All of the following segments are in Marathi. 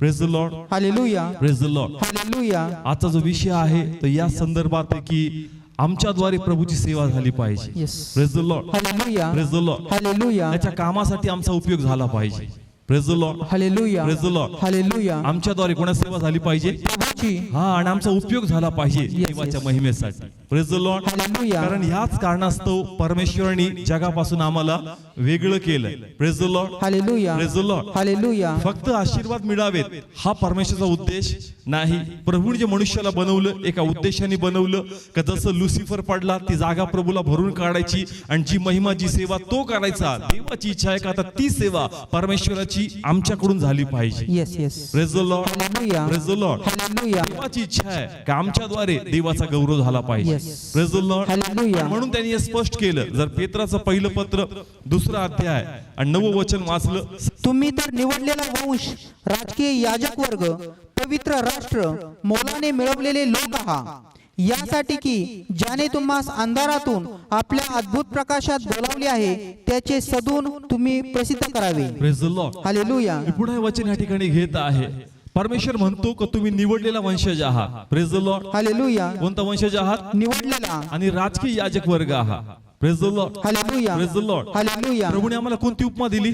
Praise the Lord, hallelujah, praise the Lord. Hallelujah. आजचा जो विषय आहे तो या संदर्भात आहे की आमच्याद्वारे प्रभूची सेवा झाली पाहिजे. Yes. Praise the Lord, hallelujah, praise the Lord. Hallelujah, त्याच्या कामासाठी आमचा उपयोग झाला पाहिजे. Praise the Lord, hallelujah, praise the Lord. Hallelujah. आमच्याद्वारे कोणाची सेवा झाली पाहिजे, प्रभूची. हा, आणि आमचा उपयोग झाला पाहिजे Yes, देवाच्या yes. महिमेसाठी. Praise the Lord. हालेलुया. कारण ह्याच कारणास्तव परमेश्वराने जगापासून आम्हाला वेगळं केलं. Praise the Lord, hallelujah, praise the Lord. Hallelujah. फक्त आशीर्वाद मिळावेत हा परमेश्वराचा उद्देश नाही. प्रभूने जे मनुष्याला बनवलं एका उद्देशाने बनवलं का जसं लुसिफर पडला ती जागा प्रभूला भरून काढायची आणि जी महिमा जी सेवा तो करायचा. देवाची इच्छा आहे का आता ती सेवा परमेश्वराची आमच्याकडून झाली पाहिजे. Yes yes. Praise the Lord, hallelujah, praise the Lord. Hallelujah. देवाची इच्छा आहे का आमच्याद्वारे देवाचा गौरव झाला पाहिजे. Yes. Praise the Lord. Hallelujah. म्हणून त्यांनी हे स्पष्ट केलं. जर पेत्राचं पहिलं पत्र 2रा अध्याय आणि 9वं वचन वाचलं. तुम्ही तर निवडलेला वंश, राजकीय याजक वर्ग, पवित्र राष्ट्र, मोलाने मिळवलेले लोक आहात, यासाठी की ज्याने तुम्हास अंधारातून आपल्या अद्भुत प्रकाशात बोलावले आहे त्याचे सदून तुम्ही प्रसिद्ध करावे. Praise the Lord. हालेलुया, मी पुढे वचन या ठिकाणी घेत आहे. परमेश्वर म्हणतो की तुम्ही निवडलेला वंशज आहात. Praise the Lord. हालेलुया. कोणता वंशज आहात? निवडलेला. आणि राजकीय याजक वर्ग आहात. Praise the Lord, hallelujah, praise the Lord. Hallelujah. प्रभूने आम्हाला कोणती उपमा दिली?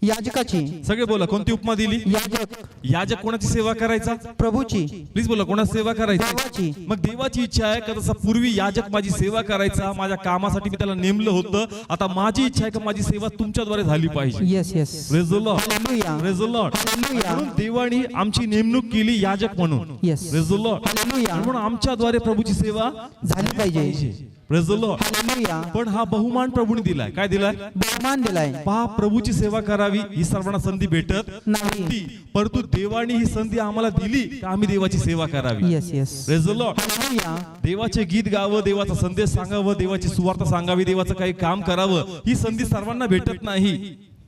याजकाची. सगळे बोला, कोणती उपमा दिली? याजक. याजक कोणाची सेवा करायचा? प्रभूची. प्लीज बोला, कोणाची सेवा करायची? देवाची. मग देवाची इच्छा आहे का जसा पूर्वी याजक माझी सेवा करायचा, माझ्या कामासाठी मी त्याला नेमलं होतं, आता माझी इच्छा आहे का माझी सेवा तुमच्याद्वारे झाली पाहिजे. Yes yes. Praise the Lord, hallelujah, praise the Lord. Hallelujah. म्हणून देवाने आमची नेमणूक केली याजक म्हणून. Yes. Praise the Lord. Hallelujah. म्हणून आमच्याद्वारे प्रभूची सेवा झाली पाहिजे. Praise the Lord. हालेलुया. पण हा बहुमान प्रभूने दिलाय. काय दिलाय? बहुमान दिलाय. पहा, प्रभूची सेवा करावी ही सर्वांना संधी भेटत नाही. नव्हती, परंतु देवाने ही संधी आम्हाला दिली का आम्ही देवाची सेवा करावी. Yes yes. Praise the Lord. Hallelujah. देवाचे गीत गावं, देवाचा संदेश सांगावं, देवाची सुवार्ता सांगावी, देवाचं काही काम करावं, ही संधी सर्वांना भेटत नाही.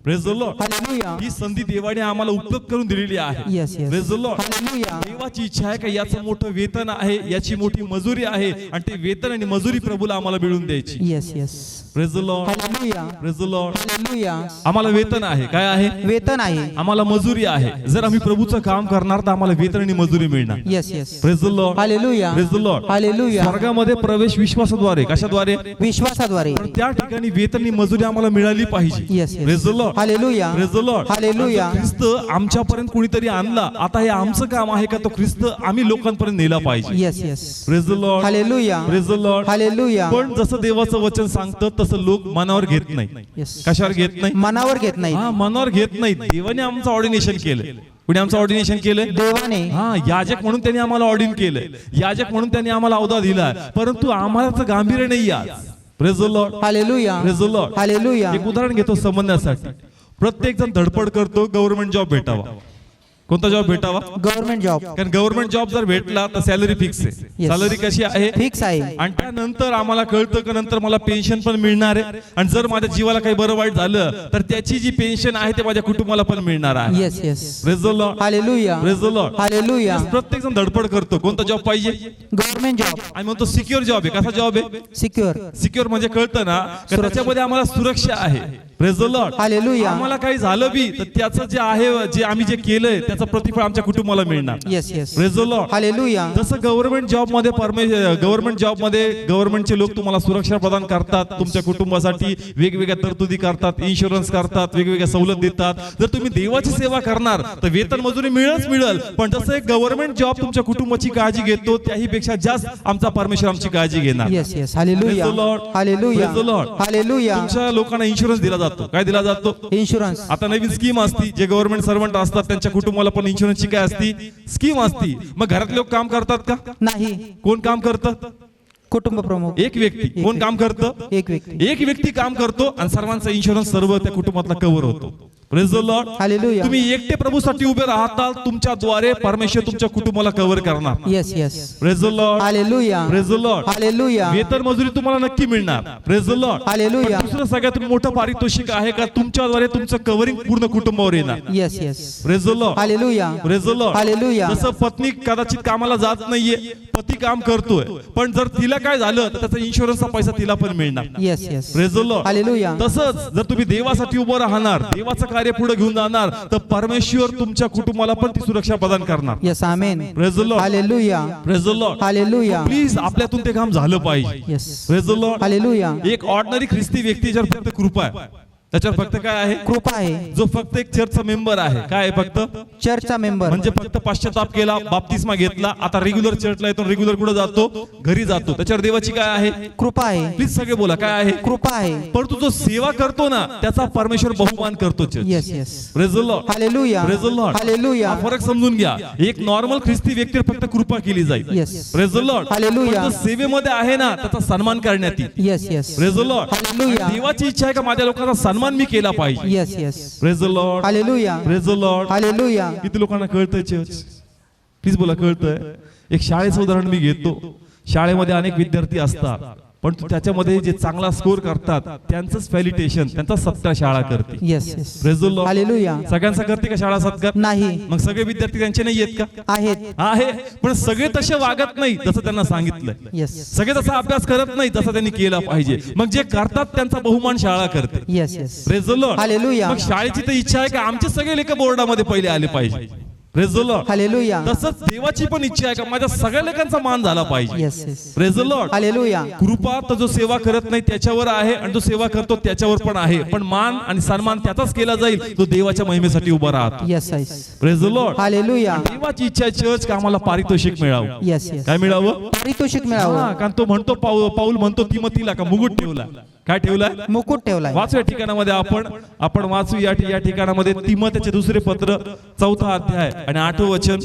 Praise the Lord. हालेलुया. ही संधी देवाने आम्हाला उपलब्ध करून दिलेली आहे. Yes yes. Praise the Lord. Hallelujah. देवाची इच्छा आहे का याचं मोठं वेतन आहे, याची मोठी मजुरी आहे आणि ते वेतन आणि मजुरी प्रभूला आम्हाला मिळून द्यायची. Yes yes. Praise the Lord, hallelujah. Praise the Lord. Hallelujah. आम्हाला वेतन आहे. काय आहे? वेतन आहे. आम्हाला मजुरी आहे. जर आम्ही प्रभूचं काम करणार तर आम्हाला वेतन आणि मजुरी मिळणार. Yes yes. Praise the Lord, hallelujah. Praise the Lord. Hallelujah. स्वर्गामध्ये प्रवेश विश्वासाद्वारे, कशाद्वारे? विश्वासाद्वारे. पण त्या ठिकाणी वेतन आणि मजुरी आम्हाला मिळाली पाहिजे. Yes yes. Praise the Lord, hallelujah. Praise the Lord. Hallelujah. ख्रिस्त आमच्यापर्यंत कुणीतरी आणला, आता हे आमचं काम आहे का तो ख्रिस्त आम्ही लोकांपर्यंत नेला पाहिजे. Yes yes. Praise the Lord, hallelujah. Praise the Lord. Hallelujah. पण जसं देवाचं वचन सांगतं तसं लोक मनावर घेत नाही. येस. कशावर घेत नाही? मनावर घेत नाही. हा, मनावर घेत नाही. देवाने आमचं ऑर्डिनेशन केलं. कुणी आमचं ऑर्डिनेशन केलं? देवाने. हा, याजक म्हणून त्यांनी आम्हाला ऑर्डिन केलंय, याजक म्हणून त्यांनी आम्हाला अवधा दिलाय, परंतु आम्हाला त्याचं गांभीर्य नाही आज. Praise the Lord, hallelujah. Praise the Lord. Hallelujah. एक उदाहरण घेतो समजण्यासाठी. प्रत्येक जण धडपड करतो गव्हर्नमेंट जॉब भेटावा. कोणता जॉब भेटावा? Government job. कारण गव्हर्नमेंट जॉब जर भेटला तर सॅलरी फिक्स आहे. Yes. सॅलरी कशी आहे? फिक्स आहे. आणि त्यानंतर आम्हाला कळतं की नंतर मला पेन्शन पण मिळणार आहे, आणि जर माझ्या जीवाला काही बरं वाईट झालं तर त्याची जी पेन्शन आहे ते माझ्या कुटुंबाला पण मिळणार आहे. Yes yes. Praise the Lord, hallelujah. Praise the Lord. Hallelujah. प्रत्येक जण धडपड करतो. कोणता जॉब पाहिजे? Government job. आम्ही म्हणतो सिक्युअर जॉब आहे. कसा जॉब आहे? सिक्युअर. सिक्युअर म्हणजे कळतं ना का त्याच्यामध्ये आम्हाला सुरक्षा आहे. Praise the Lord. हालेलुया. आम्हाला काही झालं बी तर त्याचं जे आहे, जे आम्ही जे केलंय त्याचं प्रतिफळ आमच्या कुटुंबाला मिळणार. Yes yes. Praise the Lord. Hallelujah. जसं गव्हर्नमेंट जॉब मध्ये गव्हर्नमेंटचे लोक तुम्हाला सुरक्षा प्रदान करतात, तुमच्या कुटुंबासाठी वेगवेगळ्या तरतुदी करतात, इन्शुरन्स करतात, वेगवेगळ्या सवलत देतात. जर तुम्ही देवाची सेवा करणार तर वेतन मजुरी मिळेल, पण जसं एक गव्हर्नमेंट जॉब तुमच्या कुटुंबाची काळजी घेतो त्याही पेक्षा जास्त आमचा परमेश्वर आमची काळजी घेणार. Yes yes. Hallelujah. Praise the Lord. Hallelujah. Praise the Lord. Hallelujah. तुमच्या लोकांना इन्शुरन्स दिला जातो. काय दिला जातो? इन्शुरन्स. आता नवीन स्कीम असती, जे गव्हर्नमेंट सर्वंट असतात त्यांच्या कुटुंबाला पण इन्शुरन्सची काय असती? स्कीम असती. मग घरात लोक काम करतात का? नाही. कोण काम करतं? कुटुंब प्रमुख. एक व्यक्ती. कोण काम करतं? एक व्यक्ती. एक व्यक्ती काम करतो आणि सर्वांचा इन्शुरन्स सर्व त्या कुटुंबातला कव्हर होतो. Praise the Lord. हालेलुया. तुम्ही एकटे प्रभूसाठी उभे राहताल, तुमच्याद्वारे परमेश्वर तुमच्या कुटुंबाला कव्हर करणार. Yes yes. Praise the Lord. Hallelujah. Praise the Lord. Hallelujah. वेतन मजुरी तुम्हाला नक्की मिळणार. Praise the Lord. हालेलुया. दुसरं सगळ्यात मोठं पारितोषिक आहे का तुमच्याद्वारे तुमचं कव्हरिंग पूर्ण कुटुंबावर येणार. Yes yes. Praise the Lord. Hallelujah. Praise the Lord. Hallelujah. जसं पत्नी कदाचित कामाला जात नाहीये, पती काम करतोय, पण जर तिला काय झालं तर त्याचा इन्शुरन्सचा पैसा तिला पण मिळणार. Yes yes. Praise the Lord. Hallelujah. तसंच जर तुम्ही देवासाठी उभं राहणार, देवाचं कार्य पुढे घेऊन जाणार तर परमेश्वर तुमच्या कुटुंबाला पण ती सुरक्षा प्रदान करणार. Yes amen. Praise the Lord. Hallelujah. Praise the Lord. Hallelujah. Please आपल्यातून ते काम झालं पाहिजे. Yes. Praise the Lord. Hallelujah. एक ऑर्डिनरी ख्रिस्ती व्यक्तीच्या फक्त कृपा आहे, त्याच्यावर फक्त काय आहे? कृपा आहे. जो फक्त एक चर्चचा मेंबर आहे, काय आहे? फक्त चर्चचा मेंबर म्हणजे फक्त पश्चाताप केला, बाप्तिस्मा घेतला, आता रेग्युलर चर्चला येतो, रेग्युलर कुठे जातो? घरी जातो. त्याच्यावर देवाची काय आहे? कृपा आहे. प्लीज सगळे बोला, काय आहे? कृपा आहे. परंतु जो सेवा करतो ना त्याचा परमेश्वर बहुमान करतो. Yes yes. Praise the Lord. Hallelujah. Praise the Lord. Hallelujah. हा फरक समजून घ्या. एक नॉर्मल ख्रिस्ती व्यक्तीवर फक्त कृपा केली जाईल. Yes. Praise the Lord. Hallelujah. पण जो सेवेमध्ये आहे ना त्याचा सन्मान करण्यात येईल. Yes yes. Praise the Lord. Hallelujah. देवाची इच्छा आहे का माझ्या लोकांचा सन्मान मी केला पाहिजे. Yes yes. Praise the Lord. Hallelujah. Praise the Lord. Hallelujah. किती लोकांना कळतंय चर्च? प्लीज बोला, कळतंय? एक शाळेचं उदाहरण मी घेतो. शाळेमध्ये अनेक विद्यार्थी असतात, पण त्याच्यामध्ये जे चांगला स्कोर करतात त्यांचंच फॅलिटेशन, त्यांचा सत्कार शाळा करते. Yes yes. Praise the Lord. Hallelujah. सगळ्यांचा करते का शाळा सत्कार? नाही. मग सगळे विद्यार्थी त्यांचे नाही आहेत का? आहेत. आहे, पण सगळे तसे वागत नाही जसं त्यांना सांगितलंय. यस. सगळे तसा अभ्यास करत नाही जसा त्यांनी केला पाहिजे. मग जे करतात त्यांचा बहुमान शाळा करते. Yes yes. Praise the Lord. Hallelujah. मग शाळेची तर इच्छा आहे का आमचे सगळे लेख बोर्डामध्ये पहिले आले पाहिजे. Praise the Lord. हालेलुया. तसंच देवाची पण इच्छा आहे का माझ्या सगळ्या लेखांचा मान झाला पाहिजे. Yes yes. Praise the Lord. Hallelujah. कृपा तर जो सेवा करत नाही त्याच्यावर आहे आणि जो सेवा करतो त्याच्यावर पण आहे, पण मान आणि सन्मान त्याचाच केला जाईल जो देवाच्या महिमेसाठी उभा राहतो. Yes yes. Praise the Lord. Hallelujah. देवाची इच्छा आहे चर्च का आम्हाला पारितोषिक मिळावं. Yes yes. काय मिळावं? पारितोषिक हा, मिळावं. कारण तो म्हणतो पाऊल म्हणतो तिमोथीला का मुकुट ठेवला. काय ठेवलाय? मुकुट ठेवलाय. वाचू या ठिकाणामध्ये आपण वाचू या ठिकाणामध्ये तिमोथेचे दुसरे पत्र 4था अध्याय आणि 8वं वचन.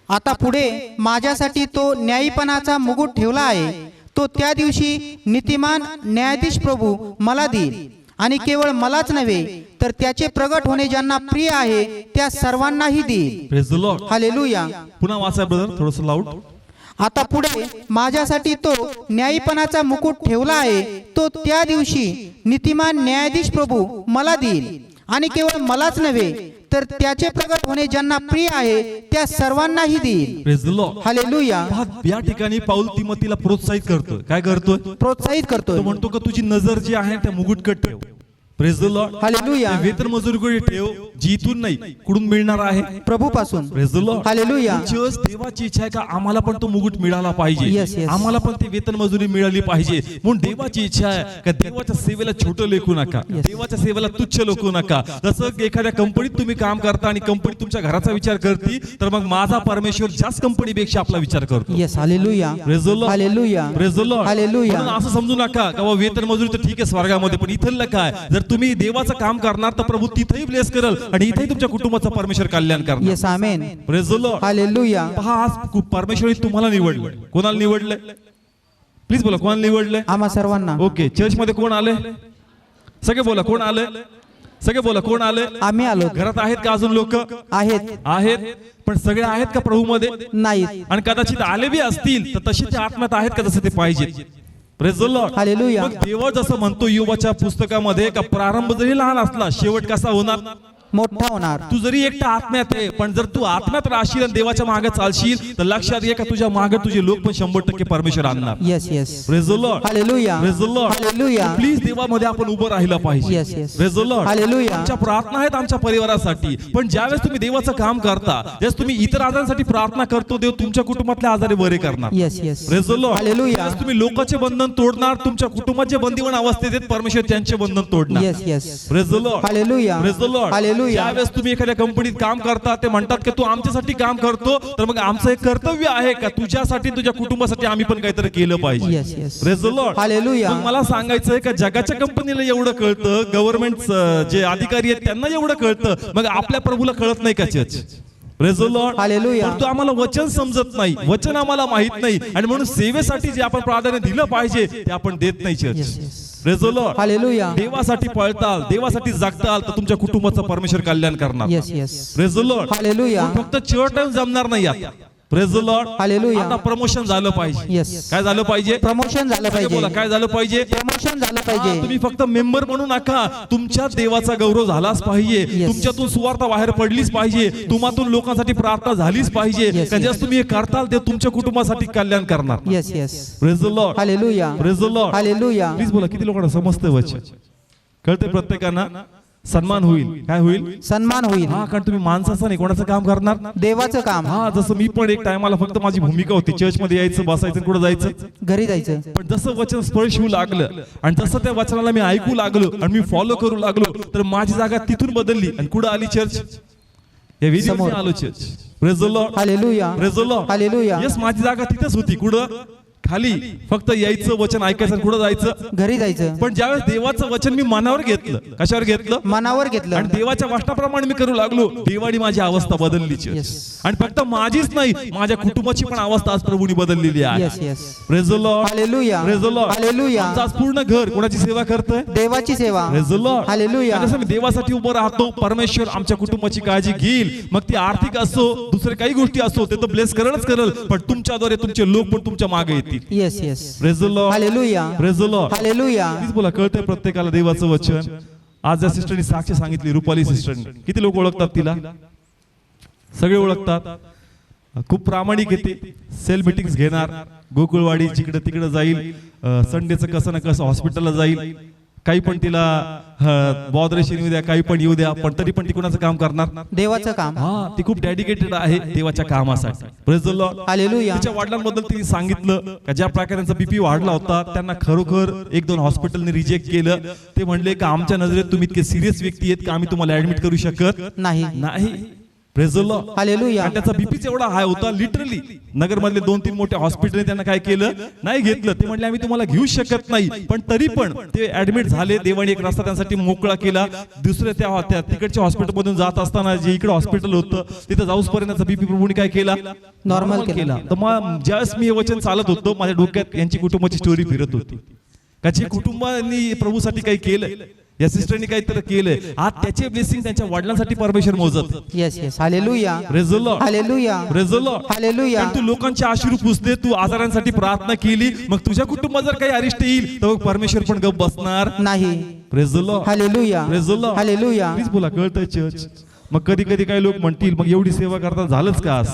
आता पुढे माझ्यासाठी तो न्यायीपणाचा मुकुट ठेवला आहे, तो त्या दिवशी नीतिमान न्यायाधीश प्रभू मला देईल, आणि केवळ मलाच नव्हे तर त्याचे प्रगट होणे ज्यांना प्रिय आहे त्या सर्वांनाही देईल. Praise the Lord. हालेलुया. पुन्हा वाचा ब्रदर, थोडस लाऊड. आता पुढे माझ्यासाठी तो न्यायीपणाचा मुकुट ठेवला आहे, तो त्या दिवशी नीतिमान न्यायाधीश प्रभू मला देईल, आणि केवळ मलाच नव्हे तर त्याचे प्रगट होणे ज्यांना प्रिय आहे त्या सर्वांनाही देईल. Praise the Lord. हालेलुया. या ठिकाणी पाऊल तिमोथीला प्रोत्साहित करतोय. काय करतोय? प्रोत्साहित करतोय. तो म्हणतो का तुझी नजर जी आहे त्या मुकुटकडे ठेव. Praise the Lord. हालेलुया. वेतन मजुरीकडे ठेव, जी इथून नाही कुठून मिळणार आहे? प्रभूपासून. Praise the Lord. Hallelujah. Church देवाची इच्छा आहे का आम्हाला पण तो मुकुट मिळाला पाहिजे. Yes, yes. आम्हाला पण ते वेतन मजुरी मिळाली पाहिजे. म्हणून देवाची इच्छा आहे का देवाच्या सेवेला छोटं लेखू नका, देवाच्या सेवेला तुच्छ लेखू नका. जसं एखाद्या कंपनीत तुम्ही काम करता आणि कंपनी तुमच्या घराचा विचार करते, तर मग माझा परमेश्वर जास्त कंपनीपेक्षा आपला विचार करतो. Yes. Hallelujah. Praise the Lord. Hallelujah. Praise the Lord. Hallelujah. म्हणून असं समजू नका का बाबा वेतन मजुरी तर ठीक आहे स्वर्गामध्ये, पण इथलं काय? जर तुम्ही देवाचं काम करणार तर प्रभू तिथेही ब्लेस करेल आणि इथेही तुमच्या कुटुंबाचं परमेश्वर कल्याण करणार. Yes. Amen. Praise the Lord. Hallelujah. पहा, आज परमेश्वराने तुम्हाला निवडलं. कोणाला निवडलंय? प्लीज बोला, कोणाला निवडलंय? आम्हा सर्वांना. ओके, चर्च मध्ये कोण आले? सगळे बोला, कोण आले? सगळे बोला, कोण आले? आम्ही आलो. घरात आहेत का अजून लोक? आहेत. पण सगळे आहेत का प्रभू मध्ये? नाहीत. आणि कदाचित आले बी असतील तर तसे ते आत्म्यात आहेत का जसं ते पाहिजे? Praise the Lord. हालेलुया. मग देव जसं म्हणतो योबाच्या पुस्तकामध्ये का प्रारंभ जरी लहान असला शेवट कसा होणार? मोठा होणार. तू जरी एकटा आत्म्यात आहे, पण जर तू आत्म्यात राहशील आणि देवाच्या मागे चालशील तर लक्षात घे का तुझ्या मागे तुझे लोक पण 100% परमेश्वर आणणार. Yes yes. Praise the Lord. Hallelujah. Praise the Lord. Hallelujah. Please देवामध्ये आपण उभं राहिलं पाहिजे. Yes yes. Praise the Lord. Hallelujah. आमच्या प्रार्थना आहेत आमच्या परिवारासाठी, पण ज्यावेळेस तुम्ही देवाचं काम करता ज्यावेळेस तुम्ही इतर आजारांसाठी प्रार्थना करतो, देव तुमच्या कुटुंबातले आजारी बरे करणार. Yes yes. Praise the Lord. Hallelujah. ज्यावेळेस तुम्ही लोकांचे बंधन तोडणार, तुमच्या कुटुंबाचे बंदिवान अवस्थेत आहेत, परमेश्वर त्यांचे बंधन तोडणार. Yes yes. Praise the Lord. Hallelujah. Praise the Lord. Hallelujah. ज्यावेळेस तुम्ही एखाद्या कंपनीत काम करता ते म्हणतात की तू आमच्यासाठी काम करतो, तर मग आमचं एक कर्तव्य आहे का तुझ्यासाठी तुझ्या कुटुंबासाठी आम्ही पण काहीतरी केलं पाहिजे. Yes yes. Praise the Lord. Hallelujah. मग मला सांगायचंय का जगाच्या कंपनीला एवढं कळतं, गव्हर्नमेंट जे अधिकारी आहेत त्यांना एवढं कळतं, मग आपल्या प्रभूला कळत नाही का church? Praise the Lord. Hallelujah. परंतु आम्हाला वचन समजत नाही, वचन आम्हाला माहित नाही, आणि म्हणून सेवेसाठी जे आपण प्राधान्य दिलं पाहिजे ते आपण देत नाही church. Yes yes. Praise the Lord. Hallelujah. देवासाठी पळताल, देवासाठी जगताल तर तुमच्या कुटुंबाचं परमेश्वर कल्याण करणार. Yes yes. Praise the Lord. Hallelujah. फक्त चर्च टाइम जमणार नाही आता. Praise the Lord. हालेलुया. आता प्रमोशन झालं पाहिजे. येस. काय झालं पाहिजे? प्रमोशन झालं बोला, पाहिजे. काय झालं पाहिजे? प्रमोशन झालं हा, पाहिजे. तुम्ही फक्त मेंबर म्हणू नका, तुमच्या देवाचा गौरव झालाच पाहिजे. Yes. तुमच्यातून सुवार्ता बाहेर पडलीच पाहिजे, तुम्हातून लोकांसाठी प्रार्थना झालीच पाहिजे. Yes, का yes. ज्यास तुम्ही हे करताल ते तुमच्या कुटुंबासाठी कल्याण करणार. Yes yes. Praise the Lord. Hallelujah. Praise the Lord. Hallelujah. Please बोला, किती लोकांना समजतंय वचन? कळतंय प्रत्येकांना? सन्मान होईल. काय होईल? सन्मान होईल. हा, कारण तुम्ही माणसाचं नाही, कोणाचं काम करणार? देवाचं काम. हा, जसं मी पण एक टायमाला फक्त माझी भूमिका होती चर्च मध्ये यायचं, बसायचं, कुठं जायचं, घरी जायचं. पण जसं वचन स्पर्श होऊ लागलं आणि जसं त्या वचनाला मी ऐकू लागलो आणि मी फॉलो करू लागलो तर माझी जागा तिथून बदलली आणि कुठं आली? चर्च. या वेदीवर समोर. मी आलो church. Praise the Lord. Hallelujah. Praise the Lord. Hallelujah. Yes, माझी जागा तिथेच होती. कुठं? खाली. फक्त यायचं, वचन ऐकायचं, कुठं जायचं? घरी जायचं. पण ज्यावेळेस देवाचं वचन मी मनावर घेतलं, कशावर घेतलं? मनावर घेतलं. आणि देवाच्या वाचनाप्रमाणे मी करू लागलो, देवाने माझी अवस्था बदलली. Yes. आणि फक्त माझीच नाही, माझ्या कुटुंबाची पण अवस्था आज प्रभूने बदललेली आहे. Yes, yes. Praise the Lord. Hallelujah. Praise the Lord. Hallelujah. आमचं आज पूर्ण घर कोणाची सेवा करतंय? देवाची सेवा. Praise the Lord. हालेलुया. आणि जसं मी देवासाठी उभं राहतो, परमेश्वर आमच्या कुटुंबाची काळजी घेईल. मग ती आर्थिक असो, दुसरे काही गोष्टी असो, ते तर ब्लेस करेलच करेल, पण तुमच्याद्वारे तुमचे लोक पण तुमच्या मागे येतील. Yes yes. Praise the Lord. Hallelujah. Praise the Lord. Hallelujah. Please बोला, कळतंय प्रत्येकाला देवाचं वचन? आज या सिस्टरनी साक्ष सांगितली, रुपाली सिस्टरनी. किती लोक ओळखतात तिला? सगळे ओळखतात. खूप प्रामाणिक येते, सेल मीटिंग्स घेणार, गोकुळवाडी जिकडे तिकडे जाईल, संडेचं कसं ना कसं हॉस्पिटलला जाईल, काही पण तिला बॉदरेशन येऊ द्या, काही पण येऊ द्या, पण तरी पण ती कोणाचं काम करणार? देवाचं काम. हा, ती खूप डेडिकेटेड आहे देवाच्या कामासाठी. Praise the Lord. हालेलुया. तिच्या वडिलांबद्दल तिने सांगितलं का ज्या प्रकारे त्यांचा बीपी वाढला होता, त्यांना खरोखर 1-2 हॉस्पिटलने रिजेक्ट केलं. ते म्हणले का आमच्या नजरेत तुम्ही इतके सिरियस व्यक्ती आहेत का आम्ही तुम्हाला ऍडमिट करू शकत नाही. नाही. Praise the Lord. हालेलुया. आणि त्याचा बीपीच एवढा हाय होता, लिटरली नगर मधले 2-3 मोठे हॉस्पिटल त्यांना काय केलं? नाही घेतलं. ते म्हणले आम्ही तुम्हाला घेऊ शकत नाही, पण तरी पण ते ऍडमिट झाले. देवाने एक रस्ता त्यांसाठी मोकळा केला. दुसऱ्या त्या तिकडच्या हॉस्पिटल मधून जात असताना जे इकडे हॉस्पिटल होतं तिथे जाऊसपर्यंत बीपी प्रभूने काय केला? नॉर्मल केला. तर मग ज्यावेळेस मी हे वचन चालत होतो, माझ्या डोक्यात यांची कुटुंबाची स्टोरी फिरत होती का जे कुटुंबांनी प्रभूसाठी काही केलंय, या सिस्टरनी काहीतरी केलंय, आज त्याचे ब्लेसिंग त्यांच्या वडिलांसाठी परमेश्वर मोजत. Yes yes. Hallelujah. Praise the Lord. Hallelujah. Praise the Lord. Hallelujah. कारण तू लोकांचे अश्रू पुसले, तू आजारांसाठी प्रार्थना केली, मग तुझ्या कुटुंबात जर काही अरिष्ट येईल तर परमेश्वर पण गप बसणार नाही. Praise the Lord. Hallelujah. Praise the Lord. Hallelujah. Please बोला, कळतंय चर्च? मग कधी कधी काही लोक म्हणतील मग एवढी सेवा करता झालंच का? आज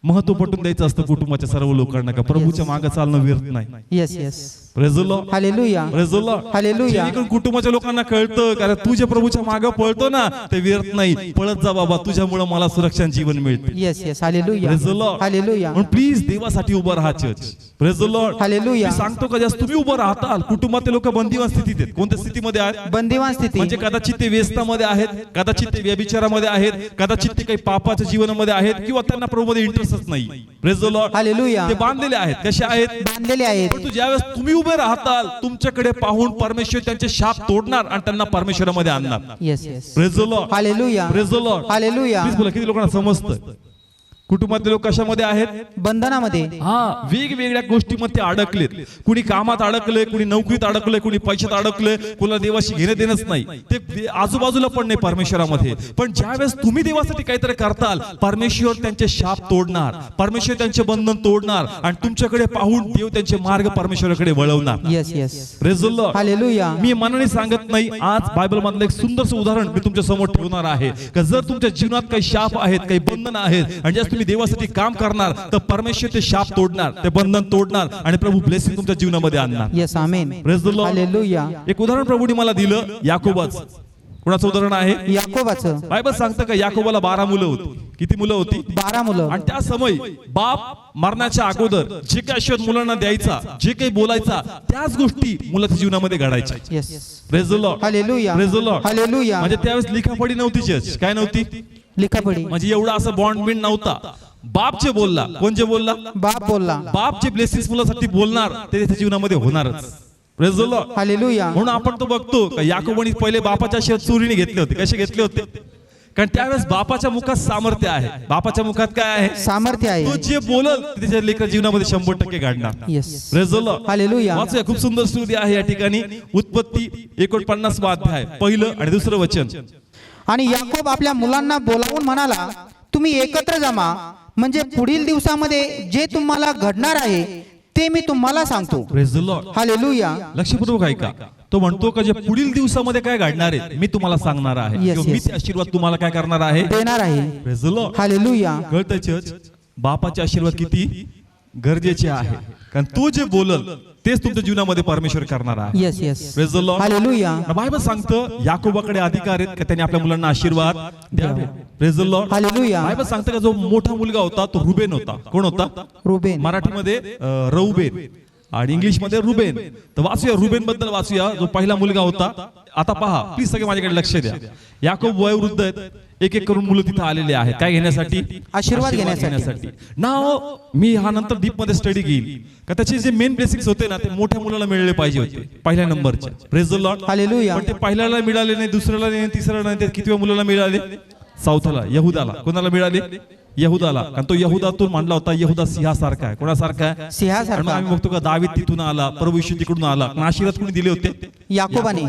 महत्व पटून द्यायचं असतं कुटुंबाच्या सर्व लोकांना का प्रभूच्या मागे चालणं व्यर्थ नाही. Yes yes. Praise the Lord. Hallelujah. Praise the Lord. Hallelujah. जेणेकरून कुटुंबाच्या लोकांना कळतं कारण तू जे प्रभूच्या मागे पळतो ना ते व्यर्थ नाही. पळत जा बाबा, तुझ्यामुळे मला सुरक्षा जीवन मिळते. Yes yes. Hallelujah. Praise the Lord. Hallelujah. म्हणून प्लीज देवासाठी उभं राहा church. Praise the Lord. Hallelujah. मी सांगतो का जास्त तुम्ही उभं राहताल, कुटुंबातले लोक बंदिवान स्थितीत आहेत. कोणत्या स्थितीमध्ये आहेत? बंदिवान स्थिती. म्हणजे कदाचित ते व्यसनामध्ये आहेत, कदाचित ते व्यभिचारामध्ये आहेत, कदाचित ते काही पापाच्या जीवनामध्ये आहेत, किंवा त्यांना प्रभूमध्ये इंटरेस्टच नाही. Praise the Lord. हालेलुया. ते बांधलेले आहेत. कसे आहेत? बांधलेले आहेत. परंतु ज्यावेळेस तुम्ही उभे राहताल, तुमच्याकडे पाहून परमेश्वर त्यांचे शाप तोडणार आणि त्यांना परमेश्वरामध्ये आणणार. Yes yes. Praise the Lord. Hallelujah. Praise the Lord. Hallelujah. Please बोला, किती लोकांना समजतं? कुटुंबातले लोक कशामध्ये आहेत? बंधनामध्ये. हा, वेगवेगळ्या गोष्टीमध्ये ते अडकलेत. कुणी कामात अडकले, कुणी नोकरीत अडकले, कुणी पैशात अडकले, कुणाला देवाशी घेणं देणंच नाही. ते आजूबाजूला पण नाही परमेश्वरामध्ये. पण ज्यावेळेस तुम्ही देवासाठी काहीतरी करताल, परमेश्वर त्यांचे शाप तोडणार, परमेश्वर त्यांचे बंधन तोडणार आणि तुमच्याकडे पाहून देव त्यांचे मार्ग परमेश्वराकडे वळवणार. Yes yes. Praise the Lord. Hallelujah. मी मनाने सांगत नाही, आज बायबल मधलं एक सुंदरसं उदाहरण मी तुमच्या समोर ठेवणार आहे का जर तुमच्या जीवनात काही शाप आहेत, काही बंधन आहेत आणि ज्यास तुम्ही देवासाठी काम करणार तर परमेश्वर ते शाप तोडणार, ते बंधन तोडणार आणि प्रभू ब्लेसिंग तुमच्या जीवनामध्ये आणणार. Yes. Amen. Praise the Lord. Hallelujah. एक उदाहरण प्रभूने मला दिलं, याकोबाचं. कोणाचं उदाहरण आहे? याकोबाचं. बायबल सांगतं का याकोबाला 12 मुलं होती. किती मुलं होती? 12 मुलं. आणि त्या समय बाप मरण्याच्या अगोदर जे काही आशीर्वाद मुलांना द्यायचा, जे काही बोलायचा, त्याच गोष्टी मुलाच्या जीवनामध्ये घडायच्या. Yes. Praise the Lord. Hallelujah. Praise the Lord. Hallelujah. म्हणजे त्यावेळेस लिखापडी नव्हती चर्च. काय नव्हती? लिखापडी. म्हणजे एवढा असं बॉन्ड बिंड नव्हता. बाप जे बोलला, कोण जे बोलला? बाप बोलला. बाप जे ब्लेसिंग्स मुलासाठी बोलणार ते त्याच्या जीवनामध्ये होणारच. Praise the Lord. हालेलुया. म्हणून आपण तो बघतो का याकोबाने पहिले बापाच्या आशीर्वाद चोरीने घेतले होते. कसे घेतले होते? कारण त्यावेळेस बापाच्या मुखात सामर्थ्य आहे. बापाच्या मुखात काय आहे? सामर्थ्य आहे. तो जे बोलल ते त्याच्या लेकरा जीवनामध्ये 100% घडणार. Yes. Praise the Lord. Hallelujah. वाचूया, खूप सुंदर स्तुती आहे या ठिकाणी. उत्पत्ती 49 अध्याय 1 आणि 2 वचन. आणि याकोब आपल्या मुलांना बोलावून म्हणाला, तुम्ही एकत्र जमा, म्हणजे पुढील दिवसामध्ये जे तुम्हाला घडणार आहे ते मी तुम्हाला सांगतो. Praise the Lord. हालेलुया. लक्षपूर्वक ऐका. तो म्हणतो का जे पुढील दिवसामध्ये काय घडणार आहे मी तुम्हाला सांगणार आहे, Yes, किंवा मी yes. ते आशीर्वाद तुम्हाला काय करणार आहे? देणार आहे. Praise the Lord. हालेलुया. कळतंय चर्च? बापाचे आशीर्वाद किती गरजेचे आहे, कारण तो जे बोलल तेच तुमच्या जीवनामध्ये परमेश्वर करणार आहे. Yes yes. Praise the Lord. Hallelujah. Bible सांगतं याकोबाकडे अधिकार आहेत का त्यांनी आपल्या मुलांना आशीर्वाद द्यावे. Praise the Lord. Hallelujah. Bible सांगतं का जो मोठा मुलगा होता तो रुबेन होता. कोण होता? रुबेन. मराठीमध्ये रौबेन आणि इंग्लिश मध्ये रुबेन. तर वाचूया रुबेन बद्दल वाचूया, जो पहिला मुलगा होता. आता पहा प्लीज सगळे माझ्याकडे लक्ष द्या. याकोब वयोवृद्ध आहेत, एक एक करून मुलं तिथे आलेले आहेत काय घेण्यासाठी? आशीर्वाद घेण्यासाठी. नाव मी हा नंतर डीप मध्ये स्टडी घेईल का त्याचे जे मेन बेसिक्स होते ना ते मोठ्या मुलाला मिळाले पाहिजे होते पहिल्या नंबरचे. Praise the Lord. हालेलुया. पण ते पहिल्याला मिळाले नाही, दुसऱ्याला नाही, तिसऱ्याला नाही, ते कितव्या मुलाला मिळाले? चौथ्याला, यहुदाला. कोणाला मिळाले? यहुदाला. कारण तो यहुदातून मांडला होता. यहुदा सिंहासारखा आहे. कोणासारखा आहे? सिंहासारखा. आणि मग आम्ही बघतो का दावीद तिथून आला, प्रभू येशू तिकडून आला. आशीर्वाद कोणी दिले होते? याकोबाने.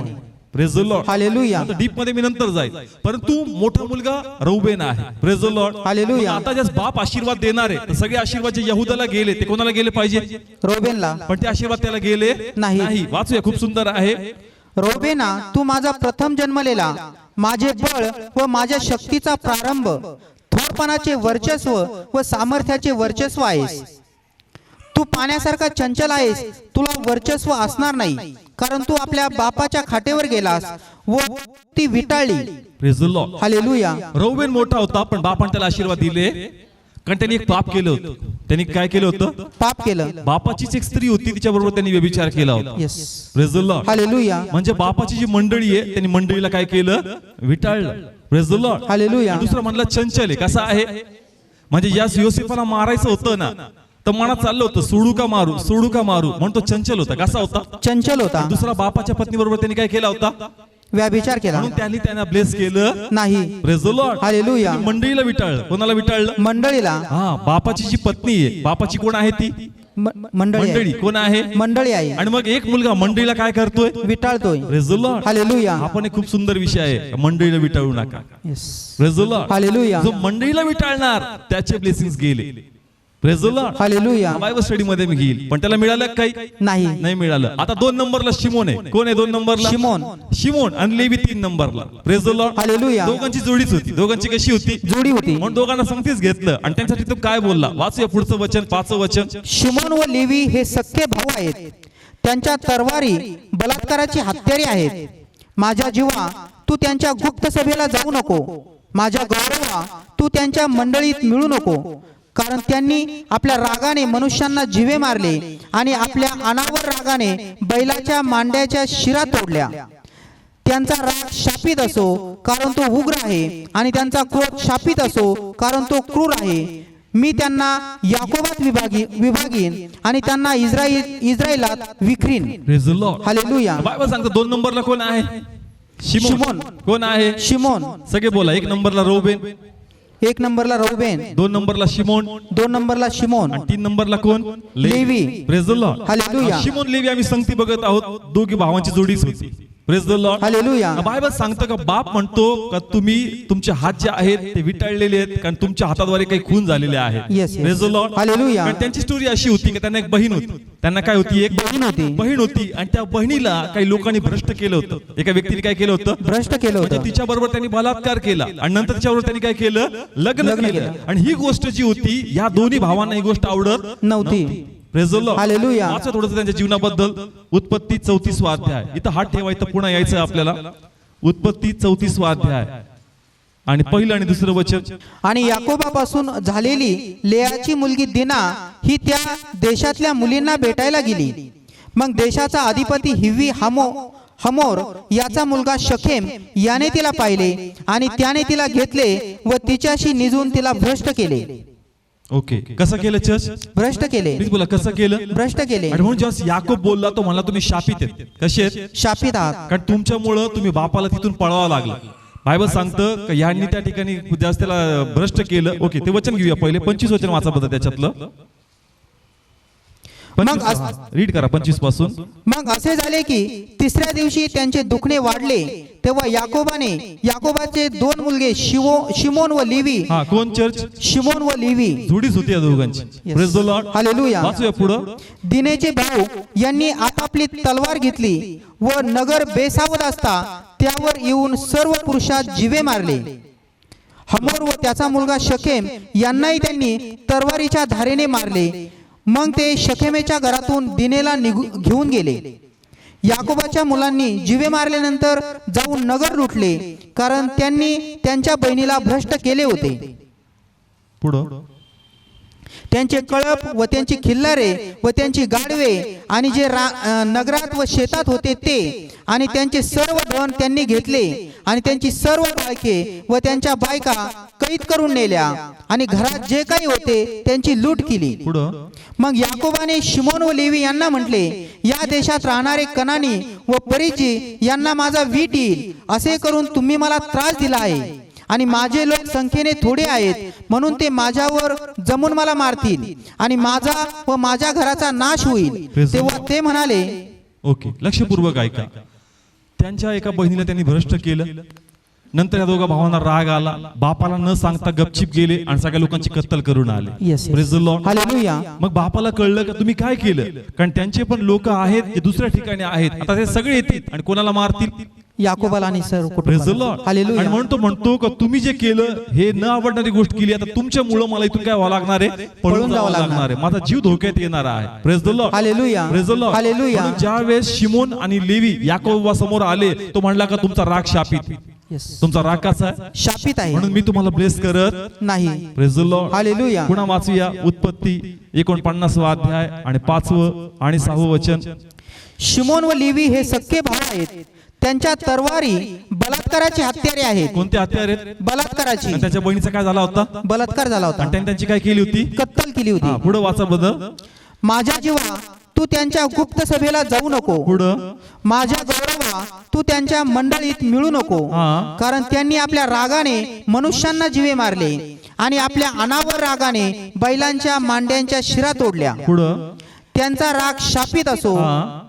Praise the Lord. Hallelujah. Deep मध्ये मी नंतर जाईल, परंतु मोठा मुलगा रौबेन आहे. Praise the Lord. हालेलुया. आता ज्यास बाप आशीर्वाद देणार आहे, तर सगळे आशीर्वाद जे यहुदाला गेले ते कोणाला गेले पाहिजे? रोबेनला. पण ते आशीर्वाद त्याला गेले नाही. वाचूया, खूप सुंदर आहे. रोबेना, तू माझा प्रथम जन्मलेला, माझे बळ व माझ्या शक्तीचा प्रारंभ, थोरपणाचे वर्चस्व व सामर्थ्याचे वर्चस्व आहेस. तू पाण्यासारखा चंचल आहेस, तुला वर्चस्व असणार नाही, कारण तू आपल्या बापाच्या खाटेवर गेलास व ती विटाळली. Praise the Lord. हालेलुया. रौबेन मोठा होता, पण बापाने त्याला आशीर्वाद दिले, कारण त्यांनी एक पाप केलं होतं. त्यांनी काय केलं होतं? पाप केलं. बापाचीच एक स्त्री होती, तिच्या बरोबर त्यांनी व्यभिचार केला होता. Yes. Praise the Lord. Hallelujah. म्हणजे बापाची जी मंडळी आहे त्यांनी मंडळीला काय केलं? विटाळलं. Praise the Lord. हालेलुया. दुसरं म्हणलं चंचल आहे. कसा आहे? म्हणजे यास योसेफाला मारायचं होतं ना, तर मनात चाललं होतं सोडू का मारू, सोडू का मारू, म्हणून तो चंचल होता. कसा होता? चंचल होता. दुसरा बापाच्या पत्नी बरोबर त्यांनी काय केला होता? व्यभिचार केला. म्हणून त्यांना ब्लेस केलं नाही. Praise the Lord. हालेलुया. मंडळीला विटाळलं. कोणाला विटाळलं? मंडळीला. हा, बापाची जी पत्नी आहे, बापाची कोण आहे ती? मंडळी मंडळी. कोण आहे? मंडळी आहे. आणि मग एक मुलगा मंडळीला काय करतोय? विटाळतोय. Praise the Lord. हालेलुया. आपण एक खूप सुंदर विषय आहे, मंडळीला विटाळू नका. Yes. Praise the Lord. Hallelujah. जो मंडळीला विटाळणार त्याचे ब्लेसिंग्स गेले. Praise the Lord. Hallelujah. Bible study मध्ये मी घेईल, पण त्याला मिळालं काही? नाही मिळालं. आता 2 नंबरला शिमोन आहे. कोण आहे 2 नंबरला? शिमोन. आणि लेवी 3 नंबरला. Praise the Lord. हालेलुया. दोघांची जोडीच होती. दोघांची कशी होती? जोडी होती. म्हणून दोघांना संगतीच घेतलं आणि त्यांच्यासाठी तो काय बोलला? वाचूया पुढचं वचन, 5वं वचन. शिमोन व लेवी हे सख्खे भाऊ आहेत, त्यांच्या तरवारी बलात्काराची हत्यारे आहेत. माझ्या जीवा, तू त्यांच्या गुप्त सभेला जाऊ नको. माझ्या गौरवा, तू त्यांच्या मंडळीत मिळू नको, कारण त्यांनी आपल्या रागाने मनुष्यांना जिवे मारले आणि आपल्या अनावर रागाने बैलाच्या मांड्याच्या शिरा तोडल्या. त्यांचा राग शापित असो, कारण तो उग्र आहे, आणि त्यांचा क्रोध शापित असो, कारण तो क्रूर आहे. मी त्यांना याकोबात विभागीन आणि त्यांना इस्रायलात विखरीन. Praise the Lord. Hallelujah. Bible सांगतं 2 नंबरला कोण आहे? शिमोन. कोण आहे? शिमोन. सगळे बोला. 1 नंबरला रौबेन, 1 नंबरला रौबेन, 2 नंबरला शिमोन, 2 नंबरला शिमोन, 3 नंबरला कोण? Levi. Praise the Lord. Hallelujah. शिमोन लेवी आम्ही संगती बघत आहोत, दोघी भावांची जोडीच होती. Praise the Lord. Hallelujah. Bible सांगतं का बाप म्हणतो का तुम्ही तुमचे हात जे आहेत ते विटाळलेले आहेत, कारण तुमच्या हाताद्वारे काही खून झालेले आहेत. Yes, yes. Praise the Lord. Hallelujah. कारण त्यांची स्टोरी अशी होती की त्यांना एक बहीण होती. त्यांना काय होती? एक बहीण होती. आणि त्या बहिणीला काही लोकांनी भ्रष्ट केलं होतं. एका व्यक्तीने काय केलं होतं? भ्रष्ट केलं होतं. तिच्या बरोबर त्यांनी बलात्कार केला आणि नंतर तिच्याबरोबर त्यांनी काय केलं? लग्न केलं. आणि ही गोष्ट जी होती, या दोन्ही भावांना ही गोष्ट आवडत नव्हती. Praise the Lord. हालेलुया. वाचा थोडंसं त्यांच्या जीवनाबद्दल. उत्पत्ती 34वा अध्याय. इथं हात ठेवायचं, पुन्हा यायचं आपल्याला. उत्पत्ती 34वा अध्याय आणि पहिलं आणि दुसरं वचन. आणि याकोबापासून झालेली लेयाची मुलगी दिना ही त्या देशातल्या मुलींना भेटायला गेली. मग देशाचा अधिपती हिव्वी हमोर याचा मुलगा शखेम याने तिला पाहिले आणि त्याने तिला घेतले व तिच्याशी निजून तिला भ्रष्ट केले. ओके. कसं केलं चर्च? भ्रष्ट केले. प्लीज बोला, कसं केलं? भ्रष्ट केले. आणि म्हणून जेव्हा याकोब बोलला तो म्हणला तुम्ही शापित आहेत. कसे आहेत? शापित आहात. कारण तुमच्यामुळं तुम्ही बापाला तिथून पळावं लागलं. बायबल सांगतं का यांनी त्या ठिकाणी जास्त त्याला भ्रष्ट केलं. ओके, ते वचन घेऊया पहिले. 25 वचन वाचा बद्दल त्याच्यातलं. मग रीड करा 25 पासून. मग असे झाले की तिसऱ्या दिवशी त्यांचे दुखणे वाढले, तेव्हा याकोबाचे 2 मुलगे शिमोन व लेवी. हा, कोण चर्च? शिमोन व लेवी जोडीच होती या दोघांची. Praise the Lord. हालेलुया. वाचूया पुढं. दिनेचे भाऊ यांनी आपापली तलवार घेतली व नगर बेसावत असता त्यावर येऊन सर्व पुरुषात जिवे मारले. हमोर व त्याचा मुलगा शकेम यांनाही त्यांनी तलवारीच्या धारेने मारले मग ते शखेमेच्या घरातून दिनेला घेऊन गेले. याकोबाच्या मुलांनी जिवे मारल्यानंतर जाऊन नगर लुटले, कारण त्यांनी त्यांच्या बहिणीला भ्रष्ट केले होते. पुढं त्यांचे कळप व त्यांची खिल्लारे व त्यांची गाढवे आणि जे नगरात व शेतात होते ते आणि त्यांचे सर्व धन त्यांनी घेतले आणि त्यांची सर्व बाळके व त्यांच्या बायका कैद करून नेल्या आणि घरात जे काही होते त्यांची लूट केली. पुढं मग याकोबाने शिमोन व लेवी यांना म्हटले, या देशात राहणारे कनानी व परिजी यांना माझा वीट येईल असे करून तुम्ही मला त्रास दिला आहे आणि माझे लोक संख्येने थोडे आहेत, म्हणून ते माझ्यावर जमून मला मारतील आणि माझा व माझ्या घराचा नाश होईल. तेव्हा ते म्हणाले, ओके, लक्षपूर्वक ऐका. त्यांच्या एका बहिणीला त्यांनी भ्रष्ट केलं. नंतर या दोघा भावांना राग आला, बापाला न सांगता गपचिप गेले आणि सगळ्या लोकांची कत्तल करून आले. Yes, yes. Praise the Lord. Hallelujah. मग बापाला कळलं का तुम्ही काय केलं, कारण त्यांचे पण लोक आहेत जे दुसऱ्या ठिकाणी आहेत. आता ते सगळे येतील आणि कोणाला मारतील? याकोबाला आणि सर्व Praise the कुटुंबाला. Lord. हालेलुया. आणि म्हणतो का तुम्ही जे केलं हे न आवडणारी गोष्ट केली, आता तुमच्यामुळं मला इथून काय व्हावं लागणार आहे? पळून जावं लागणार आहे. माझा जीव धोक्यात येणार आहे. Praise the Lord. Hallelujah. Praise the Lord. Hallelujah. म्हणून ज्या वेळेस शिमोन आणि लेवी याकोबा समोर आले, तो म्हणला का तुमचा राग शापित. Yes. तुमचा राग कसा आहे? शापित आहे, म्हणून मी तुम्हाला ब्लेस करत नाही. Praise the Lord. हालेलुया. पुन्हा वाचूया उत्पत्ती 49वा अध्याय आणि 5वं आणि 6वं वचन. शिमोन व लेवी हे सख्खे भाऊ आहेत. त्यांच्या तरवारी बलात्काराची हत्यारे आहेत. कोणते हत्यार आहेत? बलात्काराची. आणि त्याच्या बहिणीचा काय झाला होता? बलात्कार झाला होता आणि त्यांनी त्यांची काय केली होती? कत्तल केली होती. पुढे वाचा बदल. माझ्या जीवा तू त्यांच्या गुप्त सभेला जाऊ नको. पुढं माझ्या गौरवा तू त्यांच्या मंडळीत मिळू नको. कारण त्यांनी आपल्या रागाने मनुष्यांना जीवे मारले आणि आपल्या अनावर रागाने बैलांच्या मांड्यांच्या शिरा तोडल्या. पुढं त्यांचा राग शापित असो,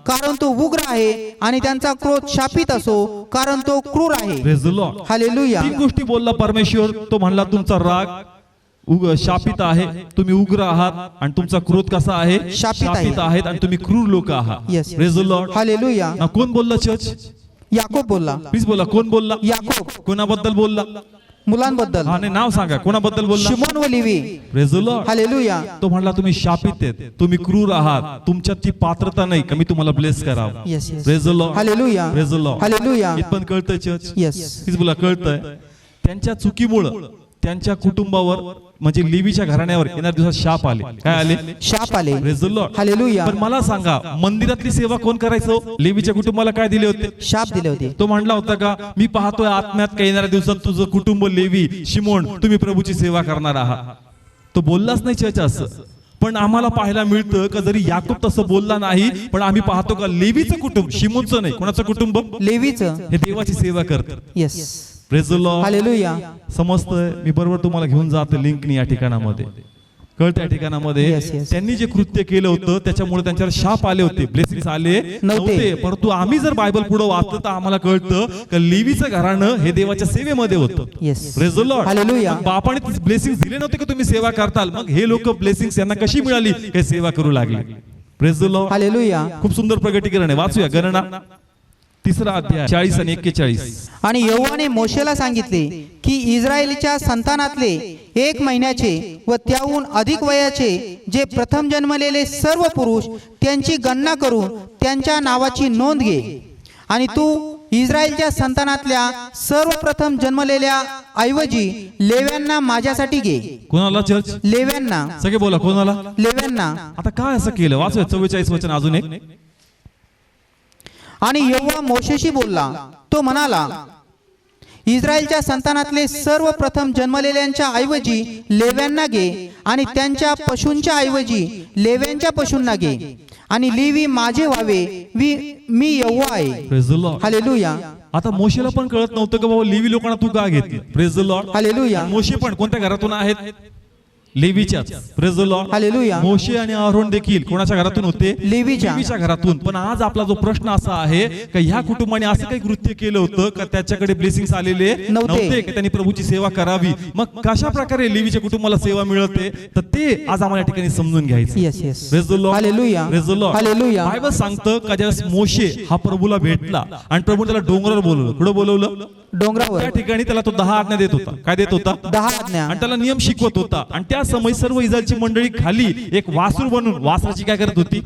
कारण तो उग्र आहे, आणि त्यांचा क्रोध शापित असो, कारण तो क्रूर आहे. Praise the Lord. हालेलुया. तीन गोष्टी बोलला परमेश्वर. तो म्हणला तुमचा राग शापित आहे, तुम्ही उग्र आहात, आणि तुमचा क्रोध कसा आहे? शापित आहेत, आणि तुम्ही क्रूर लोक आहात. Yes. Praise the Lord. Hallelujah. कोण बोलला चर्च? याकोब बोलला. प्लीज बोला, कोण बोलला? याकोब. कोणाबद्दल बोलला? मुलांबद्दल. हा, नाही, नाव सांगा, कोणाबद्दल बोलला? शिमोन व Levi. Praise the Lord. Hallelujah. तो म्हणला तुम्ही शापित आहेत, तुम्ही क्रूर आहात, तुमच्यात ती पात्रता नाही का मी तुम्हाला ब्लेस करावं. Yes, yes. Praise the Lord. Hallelujah. Praise the Lord. Hallelujah. इथपर्यंत कळतंय चर्च? Yes. प्लीज बोला, कळतंय. त्यांच्या चुकीमुळं त्यांच्या कुटुंबावर म्हणजे लेवीच्या घराण्यावर येणाऱ्या दिवसात शाप आले. काय आले? शाप आले. Praise the Lord. हालेलुया. पण मला सांगा, मंदिरातली सेवा कोण करायचं? लेवीच्या कुटुंबाला काय दिले होते? शाप दिले होते. तो म्हणला होता का मी पाहतोय आत्म्यात काही येणाऱ्या दिवसात तुझं कुटुंब लेवी शिमोन तुम्ही प्रभूची सेवा करणार आहात. तो बोललाच नाही चर्च असं. पण आम्हाला पाहायला मिळतं का जरी याकूब तसं बोलला नाही, पण आम्ही पाहतो का लेवीचं कुटुंब, शिमोनचं नाही, कोणाचं कुटुंब? लेवीचं. हे देवाची सेवा करतात. Yes. Praise the Lord. Hallelujah. समजतंय? मी बरोबर तुम्हाला घेऊन जातो लिंकनी या ठिकाणामध्ये. कळतं? या ठिकाणामध्ये Yes, yes. त्यांनी जे कृत्य केलं होतं त्याच्यामुळे त्यांच्यावर शाप आले होते, ब्लेसिंग्स आले नव्हते. नव्हते. परंतु आम्ही जर बायबल पुढे वाचलं तर आम्हाला कळतं की लेवीचं घराणं हे देवाच्या सेवेमध्ये होतं. Yes. Praise the Lord. Hallelujah. मग बापाने ब्लेसिंग्स दिले नव्हते की तुम्ही सेवा करताल, मग हे लोक ब्लेसिंग्स यांना कशी मिळाली? हे सेवा करू लागले. Praise the Lord. हालेलुया. खूप सुंदर प्रगटीकरण आहे. वाचूया गणना 3रा अध्याय 40 आणि 41. आणि यहोवाने मोशेला सांगितले की इस्रायेलच्या संतानातले 1 महिन्याचे व त्याहून अधिक वयाचे जे प्रथम जन्मलेले सर्व पुरुष त्यांची गणना करून त्यांच्या नावाची नोंद घे. आणि तू इस्रायेलच्या संतानातल्या सर्व प्रथम जन्मलेल्या ऐवजी लेव्यांना माझ्यासाठी घे. कोणाला चर्च? लेव्यांना. सगळे बोला, कोणाला? लेव्यांना. आता काय असं केलं? वाचूया 44 वचन अजून एक. आणि यहोवा मोशेशी बोलला, तो म्हणाला, इस्रायेलच्या संतानातले सर्व प्रथम जन्मलेल्यांच्या ऐवजी लेव्यांना घे, आणि त्यांच्या पशूंच्या ऐवजी लेव्यांच्या पशूंना घे, आणि लेवी माझे व्हावे, मी यहोवा आहे. Praise the Lord. हालेलुया. आता मोशेला पण कळत नव्हतं की बाबा लेवी लोकांना तू का घेतली. Praise the Lord. हालेलुया. मोशे पण कोणत्या घरातून आहेत? लेवीच्याच. Praise the Lord. हालेलुया. मोशे आणि आरोन देखील कोणाच्या घरातून होते? लेवीच्या घरातून. पण आज आपला जो प्रश्न असा आहे की ह्या कुटुंबाने असं काही कृत्य केलं होतं का त्याच्याकडे ब्लेसिंग्स आलेले नव्हते की त्यांनी प्रभूची सेवा करावी. मग कशा प्रकारे लेवीच्या कुटुंबाला सेवा मिळते तर ते आज आम्हाला या ठिकाणी समजून घ्यायचं. Yes yes. Praise the Lord. Hallelujah. Praise the Lord. Hallelujah. Bible सांगतं का ज्यावेळेस मोशे हा प्रभूला भेटला आणि प्रभूने त्याला डोंगरावर बोलवलं. कुठं बोलवलं? डोंगरावर त्या ठिकाणी त्याला तो 10 आज्ञा देत होता. काय देत होता? 10 आज्ञा. आणि त्याला नियम शिकवत होता. आणि त्या समय सर्व इस्रायलची मंडळी खाली एक वासरू बनून वासराची काय करत होती?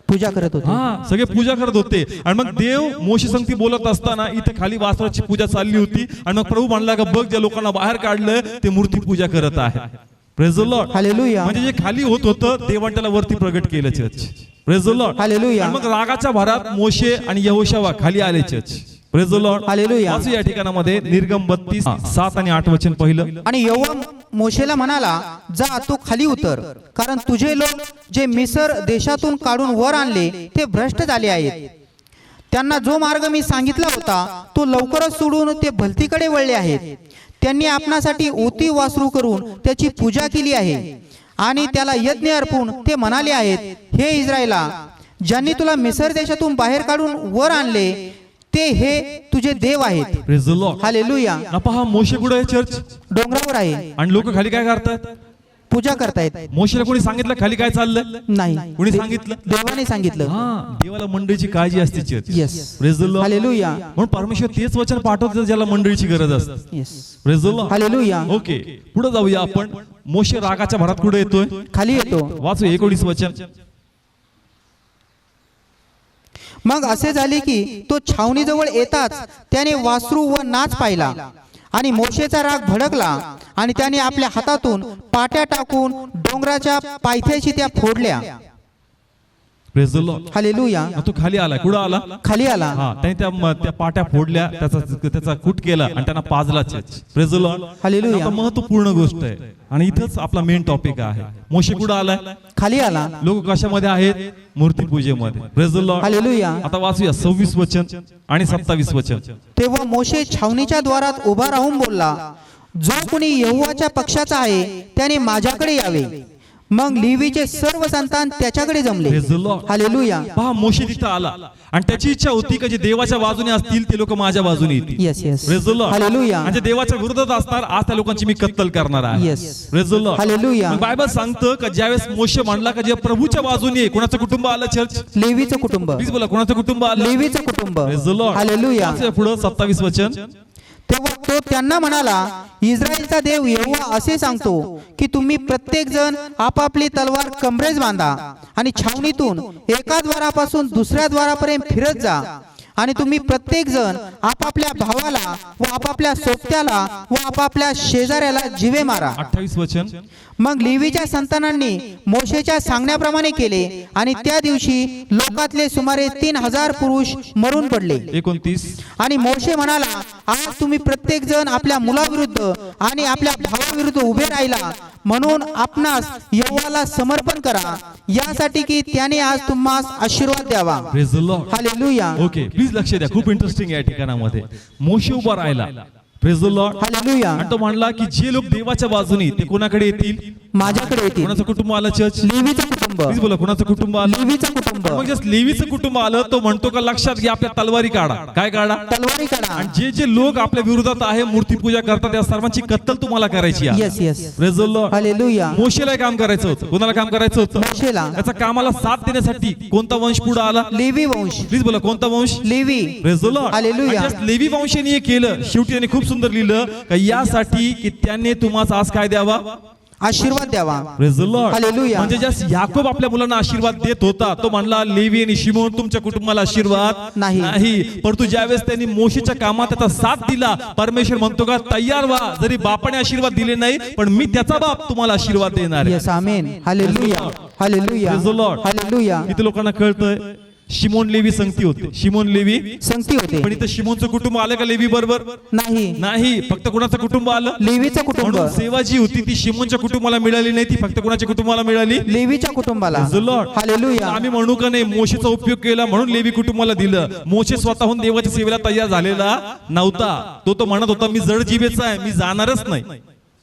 पूजा करत होते. हा, सगळे पूजा करत होते. आणि मग देव मोशे संगती बोलत असताना इथे खाली वासराची पूजा चालली होती. आणि मग प्रभू म्हणला का बघ, ज्या लोकांना बाहेर काढलं ते मूर्ती पूजा करत आहे. Praise the Lord. हालेलुया. म्हणजे जे खाली होत होतं देवाने त्याला वरती प्रगट केलं church. Praise the Lord. Hallelujah. आणि मग रागाच्या भरात मोशे आणि यहोशुवा खाली आले church. Praise the Lord. Hallelujah. वाचू या ठिकाणामध्ये निर्गम 32 7 आणि 8 वचन पहिलं. आणि यहोवा मोशेला म्हणाला, जा तू खाली उतर, कारण तुझे लोक जे मिस्र देशातून काढून वर आणले ते भ्रष्ट झाले आहेत. त्यांना जो मार्ग मी सांगितला होता तो लवकरच सोडून ते भलतीकडे वळले आहेत. त्यांनी आपणासाठी ओती वासरू करून त्याची पूजा केली आहे आणि त्याला यज्ञ अर्पून ते म्हणाले आहेत, हे इस्रायला, ज्यांनी तुला मिस्र देशातून बाहेर काढून वर आणले ते हे तुझे देव आहेत. Praise the Lord. हालेलुया. पहा मोशे कुठे आहे? चर्च. डोंगरावर आहे. आणि लोक खाली काय करतात? पूजा करतायत. मोशेला कोणी सांगितलं खाली काय चाललंय? नाही. कोणी सांगितलं? देवाने सांगितलं. हा, देवाला मंडळीची काळजी असते church. Yes. Praise the Lord. Hallelujah. म्हणून परमेश्वर तेच वचन पाठवतो ज्याला मंडळीची गरज असते. Yes. Praise the Lord. Hallelujah. Okay, पुढे जाऊया आपण. मोशे रागाच्या भरात कुठे येतोय? खाली येतो. वाचू 19 वचन. मग असे झाले की तो छावणीजवळ येताच त्याने वासरू व नाच पाहिला आणि मोशेचा राग भडकला आणि त्याने आपल्या हातातून पाट्या टाकून डोंगराच्या पायथ्याशी त्या फोडल्या. Praise the Lord. हालेलुया. तो खाली आला. कुठं आला? खाली आला. हा, त्याने त्या पाट्या फोडल्या, त्याचा कूट केला आणि त्यांना पाजला church. Praise the Lord. Hallelujah. आता महत्वपूर्ण गोष्ट आहे आणि इथंच आपला मेन टॉपिक आहे. मोशे कुठं आलाय? खाली आला. लोक कशामध्ये आहेत? मूर्ती पूजेमध्ये. Praise the Lord. हालेलुया. आता वाचूया 26 वचन आणि 27 वचन. तेव्हा मोशे छावणीच्या द्वारात उभा राहून बोलला, जो कोणी यहोवाच्या पक्षाचा आहे त्याने माझ्याकडे यावे. मग लेवीचे सर्व संतान त्याच्याकडे जमले. Praise the Lord. हालेलुया. पहा, मोशे तिथं आला आणि त्याची इच्छा होती की जे देवाच्या बाजूने असतील ते लोक माझ्या बाजूने येतील. Yes yes. Praise the Lord. Hallelujah. म्हणजे देवाच्या विरोधात असणार आज त्या लोकांची मी कत्तल करणार आहे. Yes. Praise the Lord. Hallelujah. मग बायबल सांगतं की ज्यावेळेस मोशे म्हणला की जे प्रभूच्या बाजूने आहे, कोणाचं कुटुंब आलं चर्च? लेवीचं कुटुंब. प्लीज बोला, कोणाचं कुटुंब आलं? लेवीचं कुटुंब. Praise the Lord. हालेलुया. वाचूया पुढं 27 वचन. तेव्हा तो त्यांना म्हणाला, इस्रायलचा देव यहोवा असे सांगतो की तुम्ही प्रत्येक जण आपापली तलवार कमरेस बांधा आणि छावणीतून एका द्वारापासून दुसऱ्या द्वारापर्यंत फिरत जा आणि तुम्ही प्रत्येक जण आपापल्या भावाला व आपापल्या सोबत्याला व आपापल्या शेजाऱ्याला जिवे मारा. 28 वचन. मग लेवीच्या संतानांनी मोशेच्या सांगण्याप्रमाणे केले आणि त्या दिवशी लोकातले सुमारे 3000 पुरुष मरून पडले. 29. आणि मोशे म्हणाला, आज तुम्ही प्रत्येक जण आपल्या मुलाविरुद्ध आणि आपल्या भावाविरुद्ध उभे राहिला म्हणून आपणास यहोवाला समर्पण करा, यासाठी की त्याने आज तुम्हास आशीर्वाद द्यावा. Praise the Lord. Hallelujah. Okay, please लक्ष द्या. खूप इंटरेस्टिंग आहे या ठिकाणामध्ये. मोशे उभा राहिला. Praise the Lord. हालेलुया. आणि तो म्हणला की जे लोक देवाच्या बाजूने ते कोणाकडे येतील? माझ्याकडे येतील. कोणाचं कुटुंब आलं चर्च? लेवीचं कुटुंब. प्लीज बोला, कोणाचं कुटुंब आलं? लेवीचं कुटुंब. मग जस्ट लेवीचं कुटुंब आलं तो म्हणतो का लक्षात घ्या आपल्या तलवारी काढा. काय काढा? तलवारी काढा. आणि जे जे लोक आपल्या विरोधात आहे, मूर्ती पूजा करतात, त्या सर्वांची कत्तल तुम्हाला करायची आहे. Yes yes. Praise the Lord. Hallelujah. मोशेला काम करायचं होतं. कोणाला काम करायचं होतं? मोशेला. त्याच्या कामाला साथ देण्यासाठी कोणता वंश पुढे आला? लेवी वंश. प्लीज बोला, कोणता वंश? Levi. Praise the Lord. Hallelujah. आणि just लेवी वंशाने हे केलं. शेवटी त्यांनी खूप सुंदर लिहिलं का यासाठी की त्याने तुम्हाला आज काय द्यावा? आशीर्वाद द्यावा. Praise the Lord. हालेलुया. म्हणजे जस्ट याकोब आपल्या मुलांना आशीर्वाद देत होता, तो म्हणला लेवी आणि शिमोन तुमच्या कुटुंबाला आशीर्वाद नाही. परंतु ज्यावेळेस त्यांनी मोशेच्या कामात त्याचा साथ दिला, परमेश्वर म्हणतो का तयार व्हा, जरी बापाने आशीर्वाद दिले नाही पण मी त्याचा बाप तुम्हाला आशीर्वाद देणार आहे. Yes. Amen. Hallelujah. Hallelujah. Praise the Lord. Hallelujah. इथे लोकांना कळतंय शिमोन लेवी संगती होते. शिमोन लेवी संगती होते. पण इथं शिमोनचं कुटुंब आलं का लेवी बरोबर? नाही. नाही, फक्त कोणाचं कुटुंब आलं? लेवीचं कुटुंब. म्हणून सेवा जी होती ती शिमोनच्या कुटुंबाला मिळाली नाही, ती फक्त कोणाच्या कुटुंबाला मिळाली? लेवीच्या कुटुंबाला. Praise the Lord. हालेलुया. आम्ही म्हणू का नाही मोशेचा उपयोग केला म्हणून लेवी कुटुंबाला दिलं? मोशे स्वतःहून देवाच्या सेवेला तयार झालेला नव्हता. तो म्हणत होता मी जड जीवेचा आहे, मी जाणारच नाही.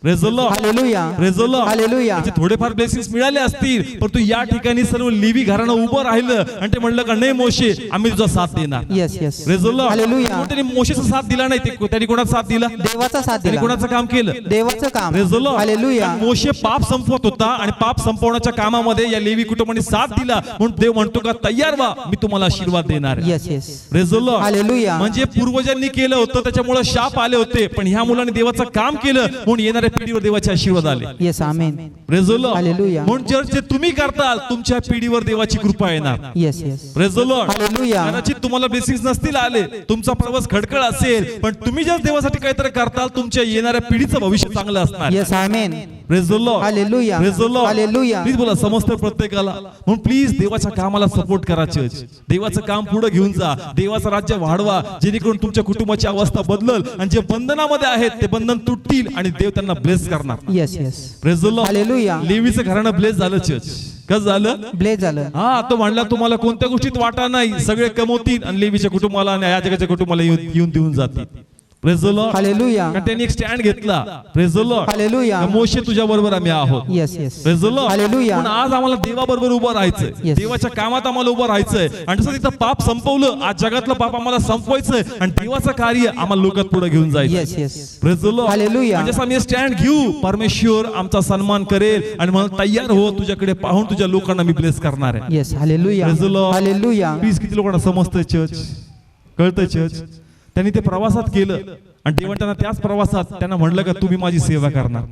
Praise the Lord. Hallelujah. Praise the Lord. Hallelujah. त्याचे थोडेफार ब्लेसिंग्स मिळाले असतील, परंतु या ठिकाणी सर्व लेवी घराणं उभं राहिलं आणि ते म्हणलं का नाही मोशे, आम्ही तुझा साथ देणार. Yes yes. Praise the Lord. Hallelujah. त्यांनी मोशेचा साथ दिला नाही, त्यांनी कोणाचा साथ दिला? देवाचा साथ त्यांनी दिला. कोणाचं काम केलं? देवाचं काम. Praise the Lord. हालेलुया. आणि मोशे पाप संपवत होता आणि पाप संपवण्याच्या कामामध्ये या लेवी कुटुंबाने साथ दिला, म्हणून देव म्हणतो का तयार व्हा, मी तुम्हाला आशीर्वाद देणार आहे. Yes yes. Praise the Lord. Hallelujah. म्हणजे पूर्वजांनी केलं होतं त्याच्यामुळे शाप आले होते, पण ह्या मुलाने देवाचं काम केलं म्हणून येणाऱ्या पिढीवर देवाचे आशीर्वाद आले. Yes amen. Praise the Lord. Hallelujah. म्हणून जे तुम्ही करताल तुमच्या पिढीवर देवाची कृपा येणार. Yes yes. Praise the Lord. Hallelujah. कदाचित तुम्हाला ब्लेसिंग्स नसतील आले, तुमचा प्रवास खडखड असेल, पण तुम्ही जर देवासाठी काहीतरी करताल तुमच्या येणाऱ्या पिढीचं भविष्य चांगलं असणार. Yes amen. Praise the Lord. Hallelujah. Praise the Lord. Hallelujah. Please बोला समस्त प्रत्येकाला, म्हणून प्लीज देवाच्या कामाला सपोर्ट करा चर्च. देवाचं काम पुढे घेऊन जा, देवाचं राज्य वाढवा, जेणेकरून तुमच्या कुटुंबाची अवस्था बदलल आणि जे बंधनामध्ये आहेत ते बंधन तुटतील आणि देव त्यांना ब्लेस करणार. Yes yes. Praise the Lord. Hallelujah. लेवीचं घराणं ब्लेस झालं चर्च. कसं झालं? ब्लेस झालं. हा, तो म्हणला तुम्हाला कोणत्या गोष्टीत वाटा नाही, सगळे कमवतील आणि लेवीच्या कुटुंबाला आणि याजकाच्या कुटुंबाला येऊन देऊन जातील. Praise the Lord. हालेलुया. कारण त्यांनी एक स्टँड घेतला. Praise the Lord. हालेलुया. मोशे तुझ्या बरोबर आम्ही आहोत. Yes yes. Praise the Lord. Hallelujah. पण आज आम्हाला देवाबरोबर उभं राहायचंय, Yes. देवाच्या कामात आम्हाला उभं राहायचंय आणि जसं तिथं पाप संपवलं, आज जगातलं पाप आम्हाला संपवायचंय आणि देवाचं कार्य आम्हाला लोकात पुढे घेऊन जायचं. Yes yes. Praise the Lord. Hallelujah. म्हणजे आम्ही स्टँड घेऊ, परमेश्वर आमचा सन्मान करेल आणि मला तयार हो, तुझ्याकडे पाहून तुझ्या लोकांना मी ब्लेस करणार आहे. Yes. Hallelujah. Praise the Lord. Hallelujah. Please किती लोकांना समजतंय चर्च, कळतंय चर्च. त्यांनी ते प्रवासात केलं आणि देव त्यांना त्याच प्रवासात त्यांना म्हणलं का तुम्ही माझी सेवा करणार.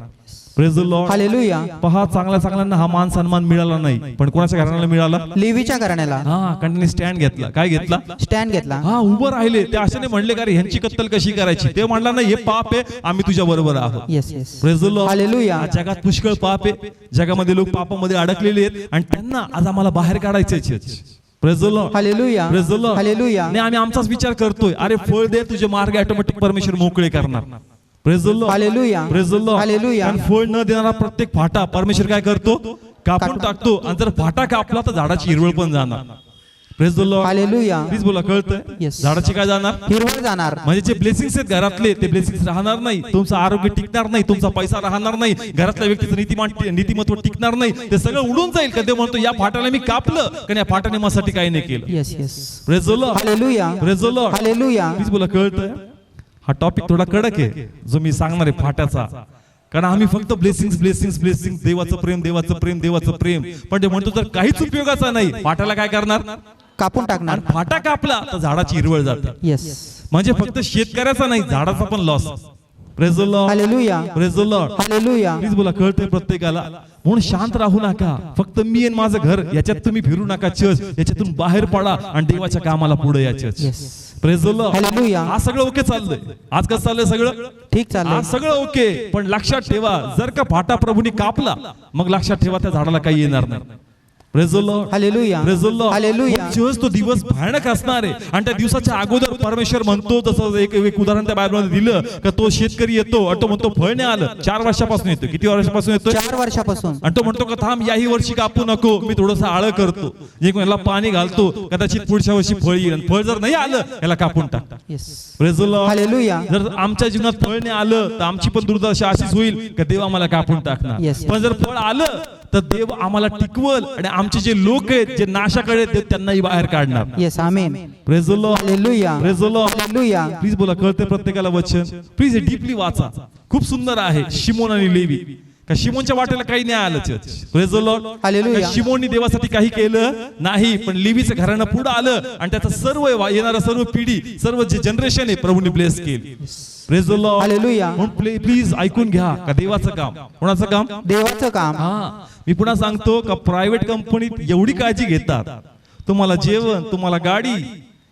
Praise the Lord. हालेलुया. पहा, चांगल्याना हा मान सन्मान मिळाला नाही, पण कोणाच्या घराण्याला मिळाला? लेवीच्या घराण्याला हा, कारण त्यांनी स्टँड घेतला. काय घेतला? स्टँड घेतला. हा, उभं राहिले. ते अशाने म्हणले का रे ह्यांची कत्तल कशी करायची? ते म्हणला नाही, हे पाप आहे, आम्ही तुझ्या बरोबर आहोत. Yes yes. Praise the Lord. Hallelujah. आज जगात पुष्कळ पाप आहे, जगामध्ये लोक पापामध्ये अडकलेले आहेत आणि त्यांना आज आम्हाला बाहेर काढायचे. Praise the Lord. Hallelujah. Praise the Lord. Hallelujah. नाही, आम्ही आमचाच विचार करतोय, अरे फळ दे, तुझे मार्ग ऑटोमॅटिक परमेश्वर मोकळे करणार. Praise the Lord. Hallelujah. Praise the Lord. Hallelujah. कारण फळ न देणारा प्रत्येक फाटा परमेश्वर काय करतो? कापून टाकतो. आणि जर फाटा कापला तर झाडाची हिरवळ पण जाणार. Praise the Lord. Hallelujah. Please बोला, कळतंय? Yes. झाडाची काय जाणार? हिरवळ जाणार. म्हणजे जे ब्लेसिंग्स आहेत घरातले, ते ब्लेसिंग्स राहणार नाही, तुमचं आरोग्य टिकणार नाही, तुमचा पैसा राहणार नाही, घरातल्या व्यक्तीचं नीतिमत्व टिकणार नाही, ते सगळं उडून जाईल. कधी म्हणतो या फाट्याला मी कापलं, कारण या फाट्याने माझ्यासाठी काही नाही केलं. Yes yes. Praise the Lord. Hallelujah. Praise the Lord. Hallelujah. Please बोला, कळतंय? हा टॉपिक थोडा कडक आहे जो मी सांगणार आहे फाट्याचा, कारण आम्ही फक्त ब्लेसिंग्स ब्लेसिंग्स ब्लेसिंग्स, देवाचं प्रेम देवाचं प्रेम देवाचं प्रेम, पण ते म्हणतो जर काहीच उपयोगाचा नाही, फाट्याला काय करणार? कापून टाकणार. आणि फाटा कापला तर झाडाची हिरवळ जाते. येस. म्हणजे फक्त शेतकऱ्याचा नाही, झाडाचा पण loss. Praise the Lord. Hallelujah. Praise the Lord. Hallelujah. Please बोला, कळतंय प्रत्येकाला? म्हणून शांत राहू नका, फक्त मी आणि माझं घर याच्यात तुम्ही फिरू नका. चर्च याच्यातून बाहेर पडा आणि देवाच्या कामाला पुढे या. Church. Yes. Praise the Lord. Hallelujah. आज सगळं ओके चाललंय. आज कसं चाललंय सगळं? ठीक चाललंय. आज सगळं ओके, पण लक्षात ठेवा, जर का फाटा प्रभूने कापला, मग लक्षात ठेवा त्या झाडाला काही येणार नाही. Praise the Lord. Hallelujah. Praise the Lord. Hallelujah. Church तो दिवस भयानक असणार आहे आणि त्या दिवसाच्या अगोदर परमेश्वर म्हणतो, जसं एक उदाहरण त्या बायबलमध्ये दिलं का तो शेतकरी येतो आणि तो म्हणतो फळ नाही आलं, 4 वर्षापासून येतो. किती वर्षापासून येतो? 4 वर्षापासून. आणि तो म्हणतो का थांब, याही वर्षी कापू नको, मी थोडस आळं करतो, जे याला पाणी घालतो, कदाचित पुढच्या वर्षी फळ येईल, आणि फळ जर नाही आलं याला कापून टाक. Yes. Praise the Lord. Hallelujah. जर आमच्या जीवनात फळ नाही आलं तर आमची पण दुर्दशा अशीच होईल का देव आम्हाला कापून टाकणार. Yes, yes. पण जर फळ आलं तर देव आम्हाला टिकवल आणि आमचे जे लोक आहेत जे नाशाकडे आहेत, देव त्यांनाही बाहेर काढणार. Yes. Amen. Praise the Lord. Hallelujah. Praise the Lord. Hallelujah. Please बोला, कळते प्रत्येकाला वचन? प्लीज हे डीपली वाचा, खूप सुंदर आहे. शिमोन आणि लेवी, का शिमोनच्या वाटेला काही नाही आलं. Church. Praise the Lord. Hallelujah. का शिमोननी देवासाठी काही केलं नाही, पण लेवीचं घराणं पुढे आलं आणि त्याचं सर्व येणारा सर्व पिढी, सर्व जे जनरेशन आहे प्रभूने ब्लेस केली. Praise the Lord. हालेलुया. म्हणून प्लीज ऐकून घ्या का देवाचं काम, कोणाचं काम? देवाचं काम. हा, मी पुन्हा सांगतो का प्रायव्हेट कंपनीत एवढी काळजी घेतात, तुम्हाला जेवण, तुम्हाला गाडी,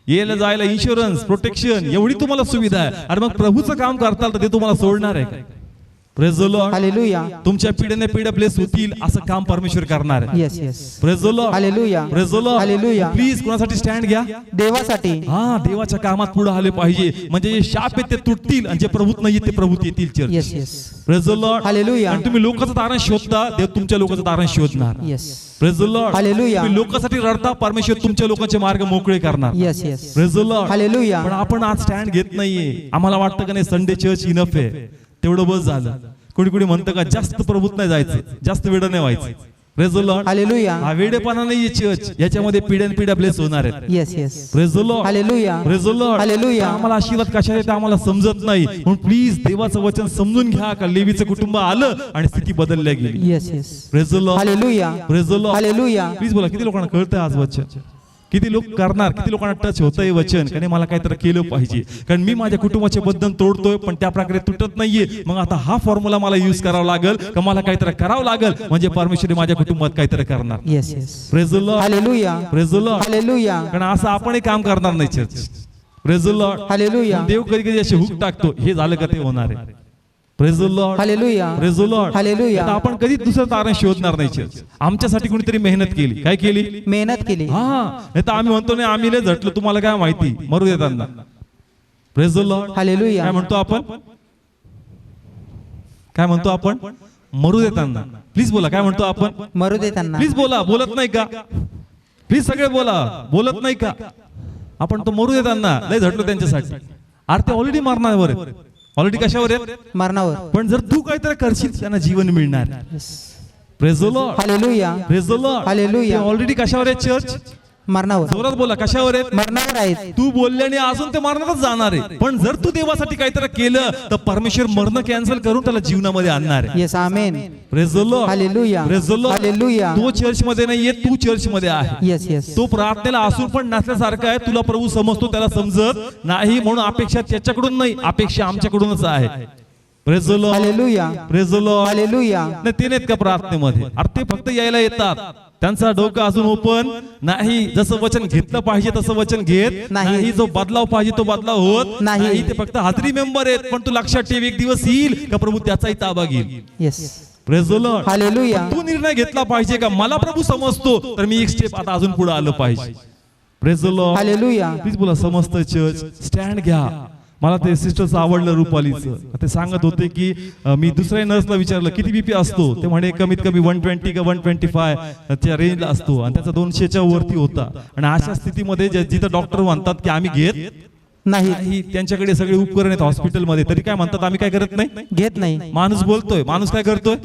यायला जायला इन्शुरन्स, प्रोटेक्शन, एवढी तुम्हाला सुविधा आहे, आणि मग प्रभूचं काम करताल तर ते तुम्हाला सोडणार आहे का? Praise the Lord. हालेलुया. तुमच्या पिढ्याने पिढ्या ब्लेस होतील असं काम परमेश्वर करणार आहे. Yes yes. Praise the Lord. Hallelujah. Praise the Lord. Hallelujah. Please कोणासाठी स्टँड घ्या? देवासाठी. हा, देवाच्या कामात पुढे आले पाहिजे, म्हणजे जे शाप आहेत ते तुटतील आणि जे प्रभूत नाही ते प्रभूत येतील. Church. Yes yes. Praise the Lord. Hallelujah. आणि तुम्ही लोकांचं तारण शोधता, देव तुमच्या लोकांचं तारण शोधणार. Yes. Praise the Lord. Hallelujah. तुम्ही लोकांसाठी रडता, परमेश्वर तुमच्या लोकांचे मार्ग मोकळे करणार. Yes yes. Praise the Lord. Hallelujah. पण आपण आज स्टँड घेत नाहीये. आम्हाला वाटतं का नाही संडे चर्च इनफ आहे, तेवढं बस झालं. कोणी कोणी म्हणतं का जास्त प्रभूत नाही जायचं, जास्त वेळ नाही व्हायचं. Praise the Lord. हालेलुया. हा वेडेपणा नाहीये चर्च, याच्यामध्ये पिढ्यान पिढ्या ब्लेस होणार आहेत. Yes yes. Praise the Lord. Hallelujah. Praise the Lord. Hallelujah. आम्हाला आशीर्वाद कशा येते आम्हाला समजत नाही, म्हणून प्लीज देवाचं वचन समजून घ्या का लेवीचं कुटुंब आलं आणि स्थिती बदलल्या गेली. Yes yes. Praise the Lord. Hallelujah. Praise the Lord. Hallelujah. Please बोला, किती लोकांना कळतंय आज वचन? किती लोक करणार? किती लोकांना टच होतंय वचन? कारण मला काहीतरी केलं पाहिजे, कारण मी माझ्या कुटुंबाचे बंधन तोडतोय पण त्या प्रकारे तुटत नाहीये. मग आता हा फॉर्म्युला मला युज करावा लागेल का मला काहीतरी करावं लागेल, म्हणजे परमेश्वर माझ्या कुटुंबात काहीतरी करणार. Yes yes. Praise the Lord. Hallelujah. Praise the Lord. Hallelujah. कारण असं आपणही काम करणार नाही church. Praise the Lord. Hallelujah. देव कधी कधी असे हुक टाकतो, हे झालं का ते होणार आहे. Praise the Lord. Hallelujah. Praise the Lord. Hallelujah. आता आपण कधी दुसरं तारण शोधणार नाही चर्च. आमच्यासाठी कोणीतरी मेहनत केली. काय केली? मेहनत केली. हा, नाही तर आम्ही म्हणतो नाही आम्ही लय झटलो, तुम्हाला काय माहिती, मरू देताना. Praise the Lord. हालेलुया. काय म्हणतो आपण? काय म्हणतो आपण? मरू देताना. प्लीज बोला, काय म्हणतो आपण? मरू दे त्यांना. प्लीज बोला, बोलत नाही का? प्लीज सगळे बोला, बोलत नाही का? आपण तो मरू देताना लय झटलो त्यांच्यासाठी. अरे ते ऑलरेडी मरणावर आहेत, ऑलरेडी कशावर आहेत? मरणावर. पण जर तू काहीतरी करशील त्यांना जीवन मिळणार. Praise the Lord. Hallelujah. Praise the Lord. Hallelujah. Already कशावर आहे चर्च? मरणावर. जोरात बोला, कशावर आहेत? मरणावर आहेत. तू बोलल्याने अजून ते मरणारच जाणार आहे. पण जर तू देवासाठी काहीतरी केलं तर परमेश्वर मरण कॅन्सल करून त्याला जीवनामध्ये आणणार आहे. Yes amen. Praise the Lord. Hallelujah. Praise the Lord. Hallelujah. तो चर्च मध्ये नाहीये, तू चर्च मध्ये आहे. Yes yes. तो प्रार्थनेला असून पण नसल्यासारखा आहे. तुला प्रभू समजतो, त्याला समजत नाही, म्हणून अपेक्षा त्याच्याकडून नाही, अपेक्षा आमच्याकडूनच आहे. Praise the Lord. Hallelujah. Praise the Lord. Hallelujah. नाही ते नाहीत का प्रार्थनेमध्ये? अरे ते फक्त यायला येतात, त्यांचा डोकं अजून ओपन नाही. जसं वचन घेतलं पाहिजे तसं वचन घेत नाही. जो बदलाव पाहिजे तो बदलाव होत नाही. ते फक्त हाजरी मेंबर आहेत. पण तू लक्षात ठेव, एक दिवस येईल का प्रभू त्याचाही ताबा घेईल. Yes. Praise the Lord. Hallelujah. तू निर्णय घेतला पाहिजे का मला प्रभू समजतो, तर मी एक स्टेप आता अजून पुढे आलं पाहिजे. Praise the Lord. Hallelujah. Please बोला, समस्त चर्च स्टँड घ्या. मला ते सिस्टरचं आवडलं, रुपालीचं. ते सांगत होते की मी दुसऱ्या नर्सला विचारलं किती बीपी असतो, ते म्हणे कमीत कमी 120 का 125 त्या रेंजला असतो, आणि त्याचा 200च्या वरती होता. आणि अशा स्थितीमध्ये जिथं डॉक्टर म्हणतात की आम्ही घेत नाही, त्यांच्याकडे सगळे उपकरण आहेत हॉस्पिटलमध्ये, तरी काय म्हणतात आम्ही काय करत नाही, घेत नाही. माणूस बोलतोय, माणूस काय करतोय,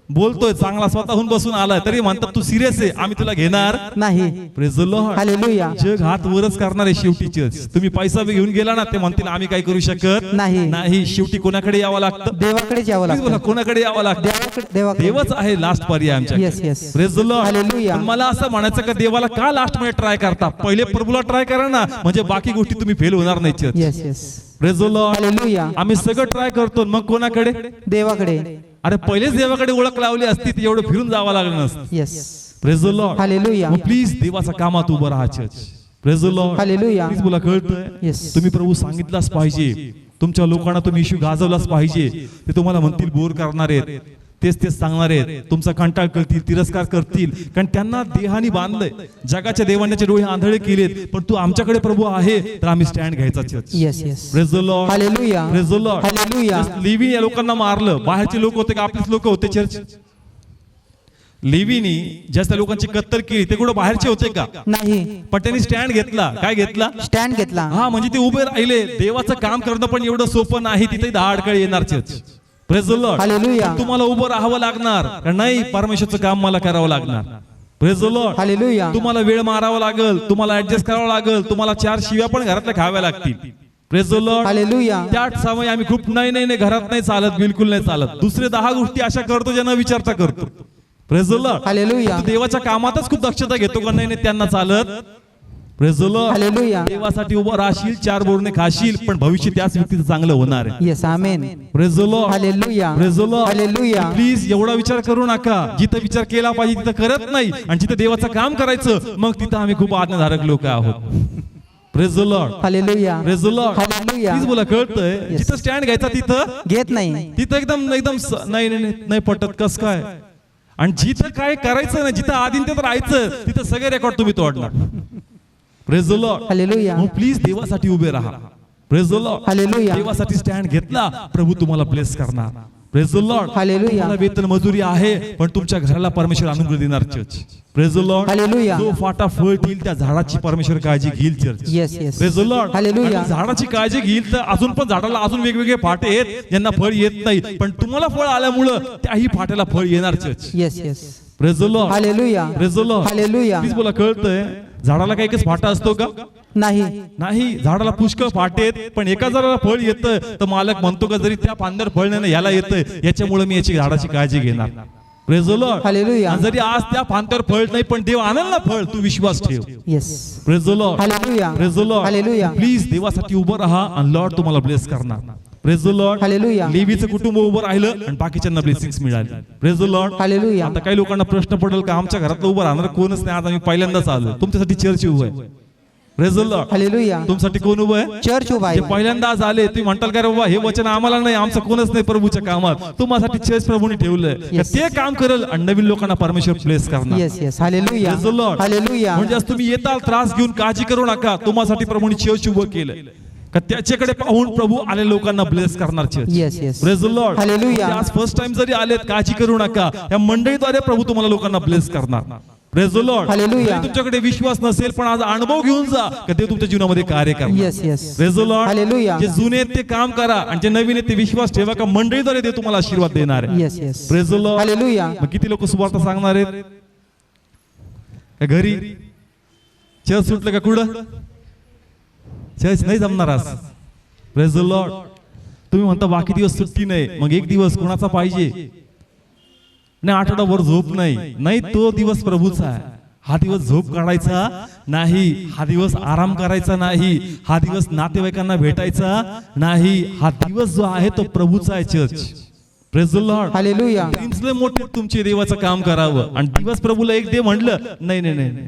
बोलतोय चांगला, स्वतःहून बसून आलाय, तरी म्हणतात तू सिरियस आहे, आम्ही तुला घेणार नाही. Praise the Lord. हालेलुया. जग हात वरच करणार आहे शेवटी चर्च. तुम्ही पैसा बी घेऊन गेला ना, ते म्हणतील आम्ही काय करू शकत नाही. नाही. शेवटी कोणाकडे यावं लागतं? देवाकडेच यावं प्लीज बोला, लागतं. कोणाकडे यावं लागतं? देवाकडे. देवच आहे लास्ट पर्याय आमच्या. Yes yes. Praise the Lord. Hallelujah. पण मला असं म्हणायचं का देवाला का लास्ट मध्ये ट्राय करता? पहिले प्रभूला ट्राय करा ना, म्हणजे बाकी गोष्टी तुम्ही फेल होणार नाही church. Yes yes. Praise the Lord. Hallelujah. आम्ही सगळं ट्राय करतो, मग कोणाकडे? देवाकडे. अरे पहिलेच देवाकडे ओळख लावली असती तर एवढं फिरून जावं लागलं नसतं. Yes. Praise the Lord. Hallelujah. Please देवाच्या कामात उभं राहा church. Praise the Lord. Hallelujah. Please बोला, कळतंय? Yes. तुम्ही प्रभू सांगितलाच पाहिजे, तुमच्या लोकांना तुम्ही इश्यू गाजवलाच पाहिजे. ते तुम्हाला म्हणतील बोर करणार आहेत, तेच सांगणार आहेत, तुमचा कंटाळ करतील, तिरस्कार करतील, कारण त्यांना देहानी बांधलंय. जगाच्या देवांचे डोळे आंधळे केलेत, पण तू आमच्याकडे प्रभू आहे तर आम्ही स्टँड घ्यायचा church. Yes yes. Praise the Lord. Hallelujah. Praise the Lord. Hallelujah. Living या लोकांना मारलं, बाहेरचे लोक होते का आपलेच लोक होते चर्च? लिव्हिंगनी ज्या लोकांची कत्तल केली ते कुठं बाहेरचे होते का? नाही. पण त्यांनी स्टँड घेतला. काय घेतला? स्टँड घेतला. हा, म्हणजे ते उभे राहिले. देवाचं काम करणं पण एवढं सोपं नाही, तिथे 10 अडकळे येणार church. Praise the Lord. Hallelujah. तुम्हाला उभं राहावं लागणार का नाही? परमेश्वरचं काम मला करावं लागणार. Praise the Lord. हालेलुया. तुम्हाला वेळ मारावा लागेल, तुम्हाला ऍडजस्ट करावं लागेल, तुम्हाला 4 शिव्या पण घरातल्या खाव्या लागतील. Praise the Lord. हालेलुया. त्या समय आम्ही खूप नाही घरात नाही चालत, बिलकुल नाही चालत. दुसरे 10 गोष्टी अशा करतो ज्यांना विचारता करतो. Praise the Lord. हालेलुया. तू देवाच्या कामातच खूप दक्षता घेतो का नाही त्यांना चालत. Praise the Lord. हालेलुया. देवासाठी उभं राहशील, 4 बोरणे खाशील, पण भविष्य त्याच व्यक्तीचं चांगलं होणार आहे. Yes amen. Praise the Lord. Hallelujah. Praise the Lord. Hallelujah. Please एवढा विचार करू नका. जिथं विचार केला पाहिजे तिथं करत नाही, आणि जिथं देवाचं काम करायचं मग तिथं आम्ही खूप आज्ञाधारक लोक आहोत. Praise the Lord. Hallelujah. Praise the Lord. Hallelujah. Please बोला, कळतंय? जिथं स्टँड घ्यायचा तिथं घेत नाही. तिथं एकदम नाही पटत कस काय. आणि जिथं काय करायचं नाही, जिथं आदित्यत राहायचं तिथं सगळे रेकॉर्ड तुम्ही तोडणार. Praise the Lord. Hallelujah. Please देवासाठी उभे राहा. Praise the Lord. हालेलुया. देवासाठी स्टँड घेतला, प्रभू तुम्हाला ब्लेस करणार. Praise the Lord. हालेलुया. तुम्हाला वेतन मजुरी आहे पण तुमच्या घराला परमेश्वर अनुग्रह देणार church. Praise the Lord. Hallelujah. जो फाटा फळ देईल त्या झाडाची परमेश्वर काळजी घेईल church. Yes yes. Praise the Lord. Hallelujah. आणि झाडाची काळजी घेईल तर अजून पण झाडाला अजून वेगवेगळे फाटे आहेत ज्यांना फळ येत नाही पण तुम्हाला फळ आल्यामुळं त्याही फाट्याला फळ येणार church. Yes yes. Praise the Lord. Hallelujah. Praise the Lord. Hallelujah. Please बोला, कळतंय झाडाला काही एकच फाटा असतो का? नाही. नाही, झाडाला पुष्कळ फाटे आहेत पण एका झाडाला फळ येतं तर मालक म्हणतो का जरी त्या फांद्यावर फळ नाही ना याला येतं याच्यामुळे मी याची झाडाची काळजी घेणार. Praise the Lord. हालेलुया. आणि जरी आज त्या फांद्यावर फळ नाही पण देव आणेल ना फळ, तू विश्वास ठेव. Yes. Praise the Lord. Hallelujah. Praise the Lord. Hallelujah. Please देवासाठी उभं राहा आणि लॉर्ड तुम्हाला ब्लेस करणार. Praise the Lord. हालेलुया. लेवीचं कुटुंब उभं राहिलं आणि बाकीच्यांना ब्लेसिंग्स मिळाली. Praise the Lord. हालेलुया. आता काही लोकांना प्रश्न पडेल का आमच्या घरात उभं राहणार कोणच नाही, आज आम्ही पहिल्यांदाच आलो. तुमच्यासाठी चर्च उभं आहे. Praise the Lord. हालेलुया. तुमच्यासाठी कोण उभं आहे? चर्च उभा जे आहे. पहिल्यांदा आज आले तुम्ही म्हणताल का रे बाबा हे वचन आम्हाला नाही, आमचं कोणच नाही प्रभूच्या कामात. तुम्हासाठी चर्च प्रभूने ठेवलंय का Yes. ते काम करेल आणि नवीन लोकांना परमेश्वर प्लेस करणार. Yes yes. Hallelujah. Praise the Lord. Hallelujah. म्हणजे आज तुम्ही येताल त्रास घेऊन काळजी करू नका, तुम्हासाठी प्रभूने चर्च उभं केलंय का त्याच्याकडे पाहून प्रभू आले लोकांना ब्लेस करणार church. Yes yes. Praise the Lord. Hallelujah. म्हणजे आज फर्स्ट टाइम जरी आलेत काळजी करू नका, या मंडळीद्वारे प्रभू तुम्हाला लोकांना ब्लेस करणार. Praise the Lord. हालेलुया. जरी तुमच्याकडे विश्वास नसेल पण आज अनुभव घेऊन जा का ते तुमच्या जीवनामध्ये कार्य करणार. Yes yes. Praise the Lord. Hallelujah. जे जुने आहेत ते काम करा आणि जे नवीन आहेत ते विश्वास ठेवा का मंडळीद्वारे ते तुम्हाला आशीर्वाद देणार आहे. Yes yes. Praise the Lord. Hallelujah. मग किती लोक सुवार्ता सांगणार आहेत का घरी? चर्च सुटलं का कुठं? चर्च नाही जमणार आज. Praise the Lord. तुम्ही म्हणता बाकी दिवस सुट्टी नाही, मग एक दिवस कोणाचा पाहिजे? नाही, आठवडाभर झोप नाही, तो दिवस प्रभूचा आहे. हा दिवस झोप काढायचा नाही, हा दिवस आराम करायचा नाही, हा दिवस नातेवाईकांना भेटायचा नाही, हा दिवस जो आहे तो प्रभूचा आहे church. Praise the Lord. Hallelujah. Dreams लय मोठे तुमचे देवाचं काम करावं आणि दिवस प्रभूला एक दे म्हणलं नाही नाही नाही.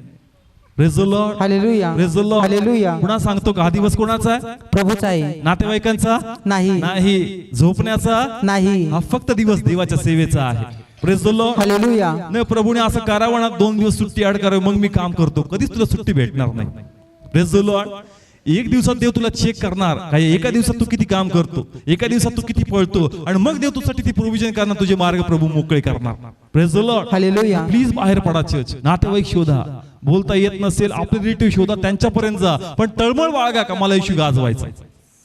Praise the Lord. Hallelujah. Praise the Lord. Hallelujah. पुन्हा सांगतो का हा दिवस कोणाचा आहे? प्रभूचा आहे. नातेवाईकांचा नाही. नाही, झोपण्याचा नाही. हा फक्त दिवस देवाच्या सेवेचा आहे. Praise the Lord. हालेलुया. नाही, प्रभूने असं करावं ना 2 दिवस सुट्टी ऍड करावी मग मी काम करतो, कधीच तुला सुट्टी भेटणार नाही. Praise the Lord. एक दिवसात देव तुला चेक करणार काय एका दिवसात तू किती काम करतो, एका दिवसात तू किती पळतो आणि मग देव तुझ्यासाठी ती प्रोव्हिजन करणार, तुझे मार्ग प्रभू मोकळे करणार. Praise the Lord. Hallelujah. Please बाहेर पडा चर्च. नातेवाईक शोधा, बोलता येत नसेल आपले रिलेटिव्ह शोधा, त्यांच्यापर्यंत जा पण तळमळ बाळगा का मला येशू गाजवायचा.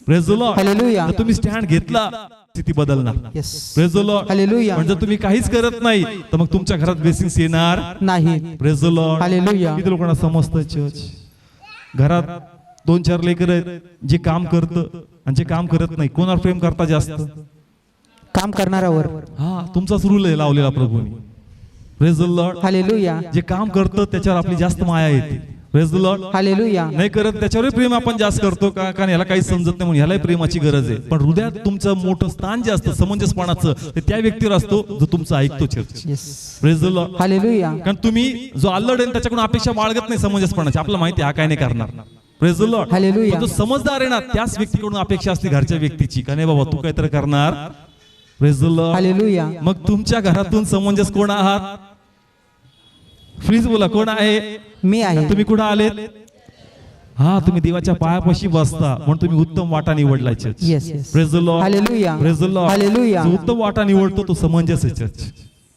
Praise the Lord. हालेलुया. तुम्ही स्टँड घेतला स्थिती बदलणार. Yes. Praise the Lord. Hallelujah. म्हणजे तुम्ही काहीच करत नाही तर मग तुमच्या घरात ब्लेसिंग्स येणार नाही. Praise the Lord. हालेलुया. किती लोकांना समजतं चर्च घरात 2-4 लेकर आहेत जे काम करतं आणि जे काम करत नाही, कोणावर प्रेम करता जास्त? काम करणाऱ्यावर. हा, तुमचाच रूल आहे लावलेला प्रभूने. Praise the Lord. हालेलुया. जे काम करतं त्याच्यावर आपली जास्त माया येते. Praise the Lord. हालेलुया. नाही करत त्याच्यावर प्रेम आपण जास्त करतो का? कारण याला काही समजत नाही म्हणून ह्यालाही प्रेमाची गरज आहे. पण हृदयात तुमचं मोठं स्थान जे असतं समंजसपणाचं ते त्या व्यक्तीवर असतो जो तुमचं ऐकतो church. Yes. Praise the Lord. Hallelujah. कारण तुम्ही जो अल्लड आहे त्याच्याकडून अपेक्षा बाळगत नाही समंजसपणाची, आपल्याला माहिती आहे हा काय नाही करणार. Praise the Lord. हालेलुया. पण जो समजदार आहे ना त्याच व्यक्तीकडून अपेक्षा असते घरच्या व्यक्तीची का नाही बाबा तू काहीतरी करणार. Praise the Lord. हालेलुया. मग तुमच्या घरातून समंजस कोण आहात? प्लीज बोला, कोण आहे? मी आहे. तुम्ही कुठं आलेत? हा, तुम्ही देवाच्या पायापाशी बसता म्हणून तुम्ही उत्तम वाटा निवडलाय church. Yes yes. Praise the Lord. Hallelujah. Praise the Lord. Hallelujah. जो उत्तम वाटा निवडतो तो समंजस आहे church.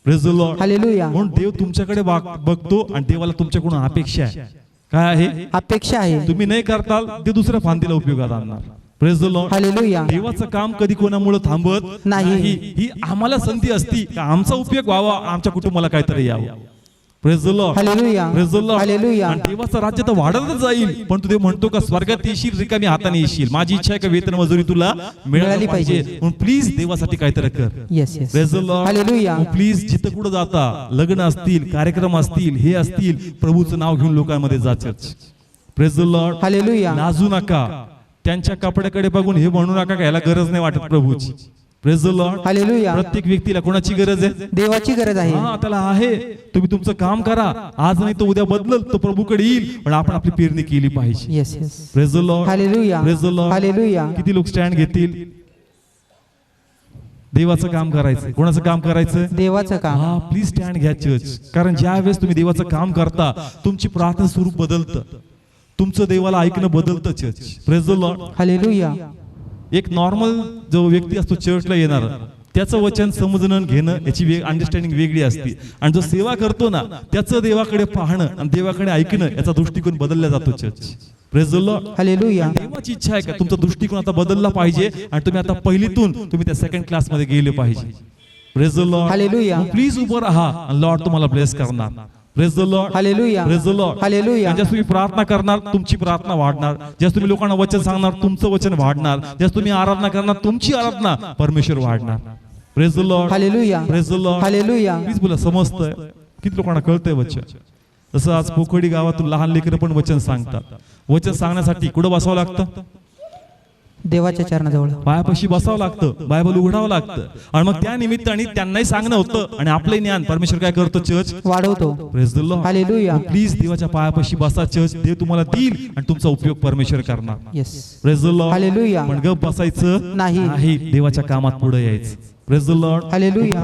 Praise the Lord. Hallelujah. म्हणून देव तुमच्याकडे बघतो आणि देवाला तुमच्याकडून अपेक्षा आहे. काय आहे? अपेक्षा आहे. तुम्ही नाही करताल ते दुसऱ्या फांदीला उपयोगात आणणार. Praise the Lord. हालेलुया. देवाचं काम कधी कोणामुळे थांबत नाही. ही आम्हाला संधी असती का आमचा उपयोग व्हावा, आमच्या कुटुंबाला काहीतरी यावं. Praise the Lord. Hallelujah. Praise the Lord. Hallelujah. आणि देवाचं राज्य तर वाढतच जाईल पण तू ते म्हणतो का स्वर्गात येशील रिकामी हाताने येशील. माझी इच्छा आहे का वेतन मजुरी तुला मिळाली पाहिजे म्हणून प्लीज देवासाठी काहीतरी कर. Yes yes. Praise the Lord. Hallelujah. Please जिथं कुठं जाता लग्न असतील कार्यक्रम असतील हे असतील प्रभूचं नाव घेऊन लोकांमध्ये जा church. Praise the Lord. Hallelujah. लाजू नका, त्यांच्या कपड्याकडे बघून हे म्हणू नका का याला गरज नाही वाटत प्रभूची. Praise the Lord. हालेलुया. प्रत्येक व्यक्तीला कोणाची गरज आहे? देवाची गरज आहे. हा, त्याला आहे. तुम्ही तुमचं काम करा, आज नाही तर उद्या बदलल तो प्रभूकडे येईल पण आपण आपली पेरणी केली पाहिजे. Yes yes. Praise the Lord. Hallelujah. Praise the Lord. Hallelujah. किती लोक स्टँड घेतील? देवाचं काम करायचं. कोणाचं काम करायचं? देवाचं काम. हा, प्लीज स्टँड घ्या चर्च. कारण ज्या वेळेस तुम्ही देवाचं काम करता तुमची प्रार्थना स्वरूप बदलतं, तुमचं देवाला ऐकणं बदलतं church. Praise the Lord. Hallelujah. एक नॉर्मल जो व्यक्ती असतो चर्चला येणार त्याचं वचन समजणं घेणं याची अंडरस्टँडिंग वेगळी असते. आणि जो सेवा करतो ना त्याचं देवाकडे पाहणं आणि देवाकडे ऐकणं याचा दृष्टिकोन बदलला जातो. Church praise the Lord. Hallelujah. देवाची इच्छा आहे का तुमचा दृष्टिकोन आता बदलला पाहिजे आणि तुम्ही आता पहिलीतून तुम्ही त्या सेकंड क्लास मध्ये गेले पाहिजे. Praise the Lord. Hallelujah. Please उभं राहा आणि लॉर्ड तुम्हाला ब्लेस करणार. Praise the Lord. Hallelujah. Praise the Lord. Hallelujah. ज्यास तुम्ही प्रार्थना करणार तुमची प्रार्थना वाढणार. ज्यास तुम्ही लोकांना वचन सांगणार तुमचं वचन वाढणार. ज्यास तुम्ही आराधना करणार तुमची आराधना परमेश्वर वाढणार. Praise the Lord. Hallelujah. Praise the Lord. Hallelujah. Please बोला समजतंय किती लोकांना कळतंय वचन. जसं आज पोखडी गावातून लहान लेकरं पण वचन सांगतात. वचन सांगण्यासाठी कुठं बसावं लागतं? देवाच्या चरणाजवळ पायापाशी बसावं लागतं. बायबल उघडावं लागतं. आणि मग त्या निमित्ताने त्यांनाही सांगणं होतं आणि आपलंही ज्ञान परमेश्वर काय करतो? चर्च वाढवतो. Praise the Lord. Hallelujah. Please देवाच्या पायापाशी बसा. चर्च देव तुम्हाला देईल आणि तुमचा उपयोग परमेश्वर करणार. Yes. Praise the Lord. Hallelujah. पण गप बसायचं नाही. देवाच्या कामात पुढे यायचं. Praise the Lord. हालेलुया.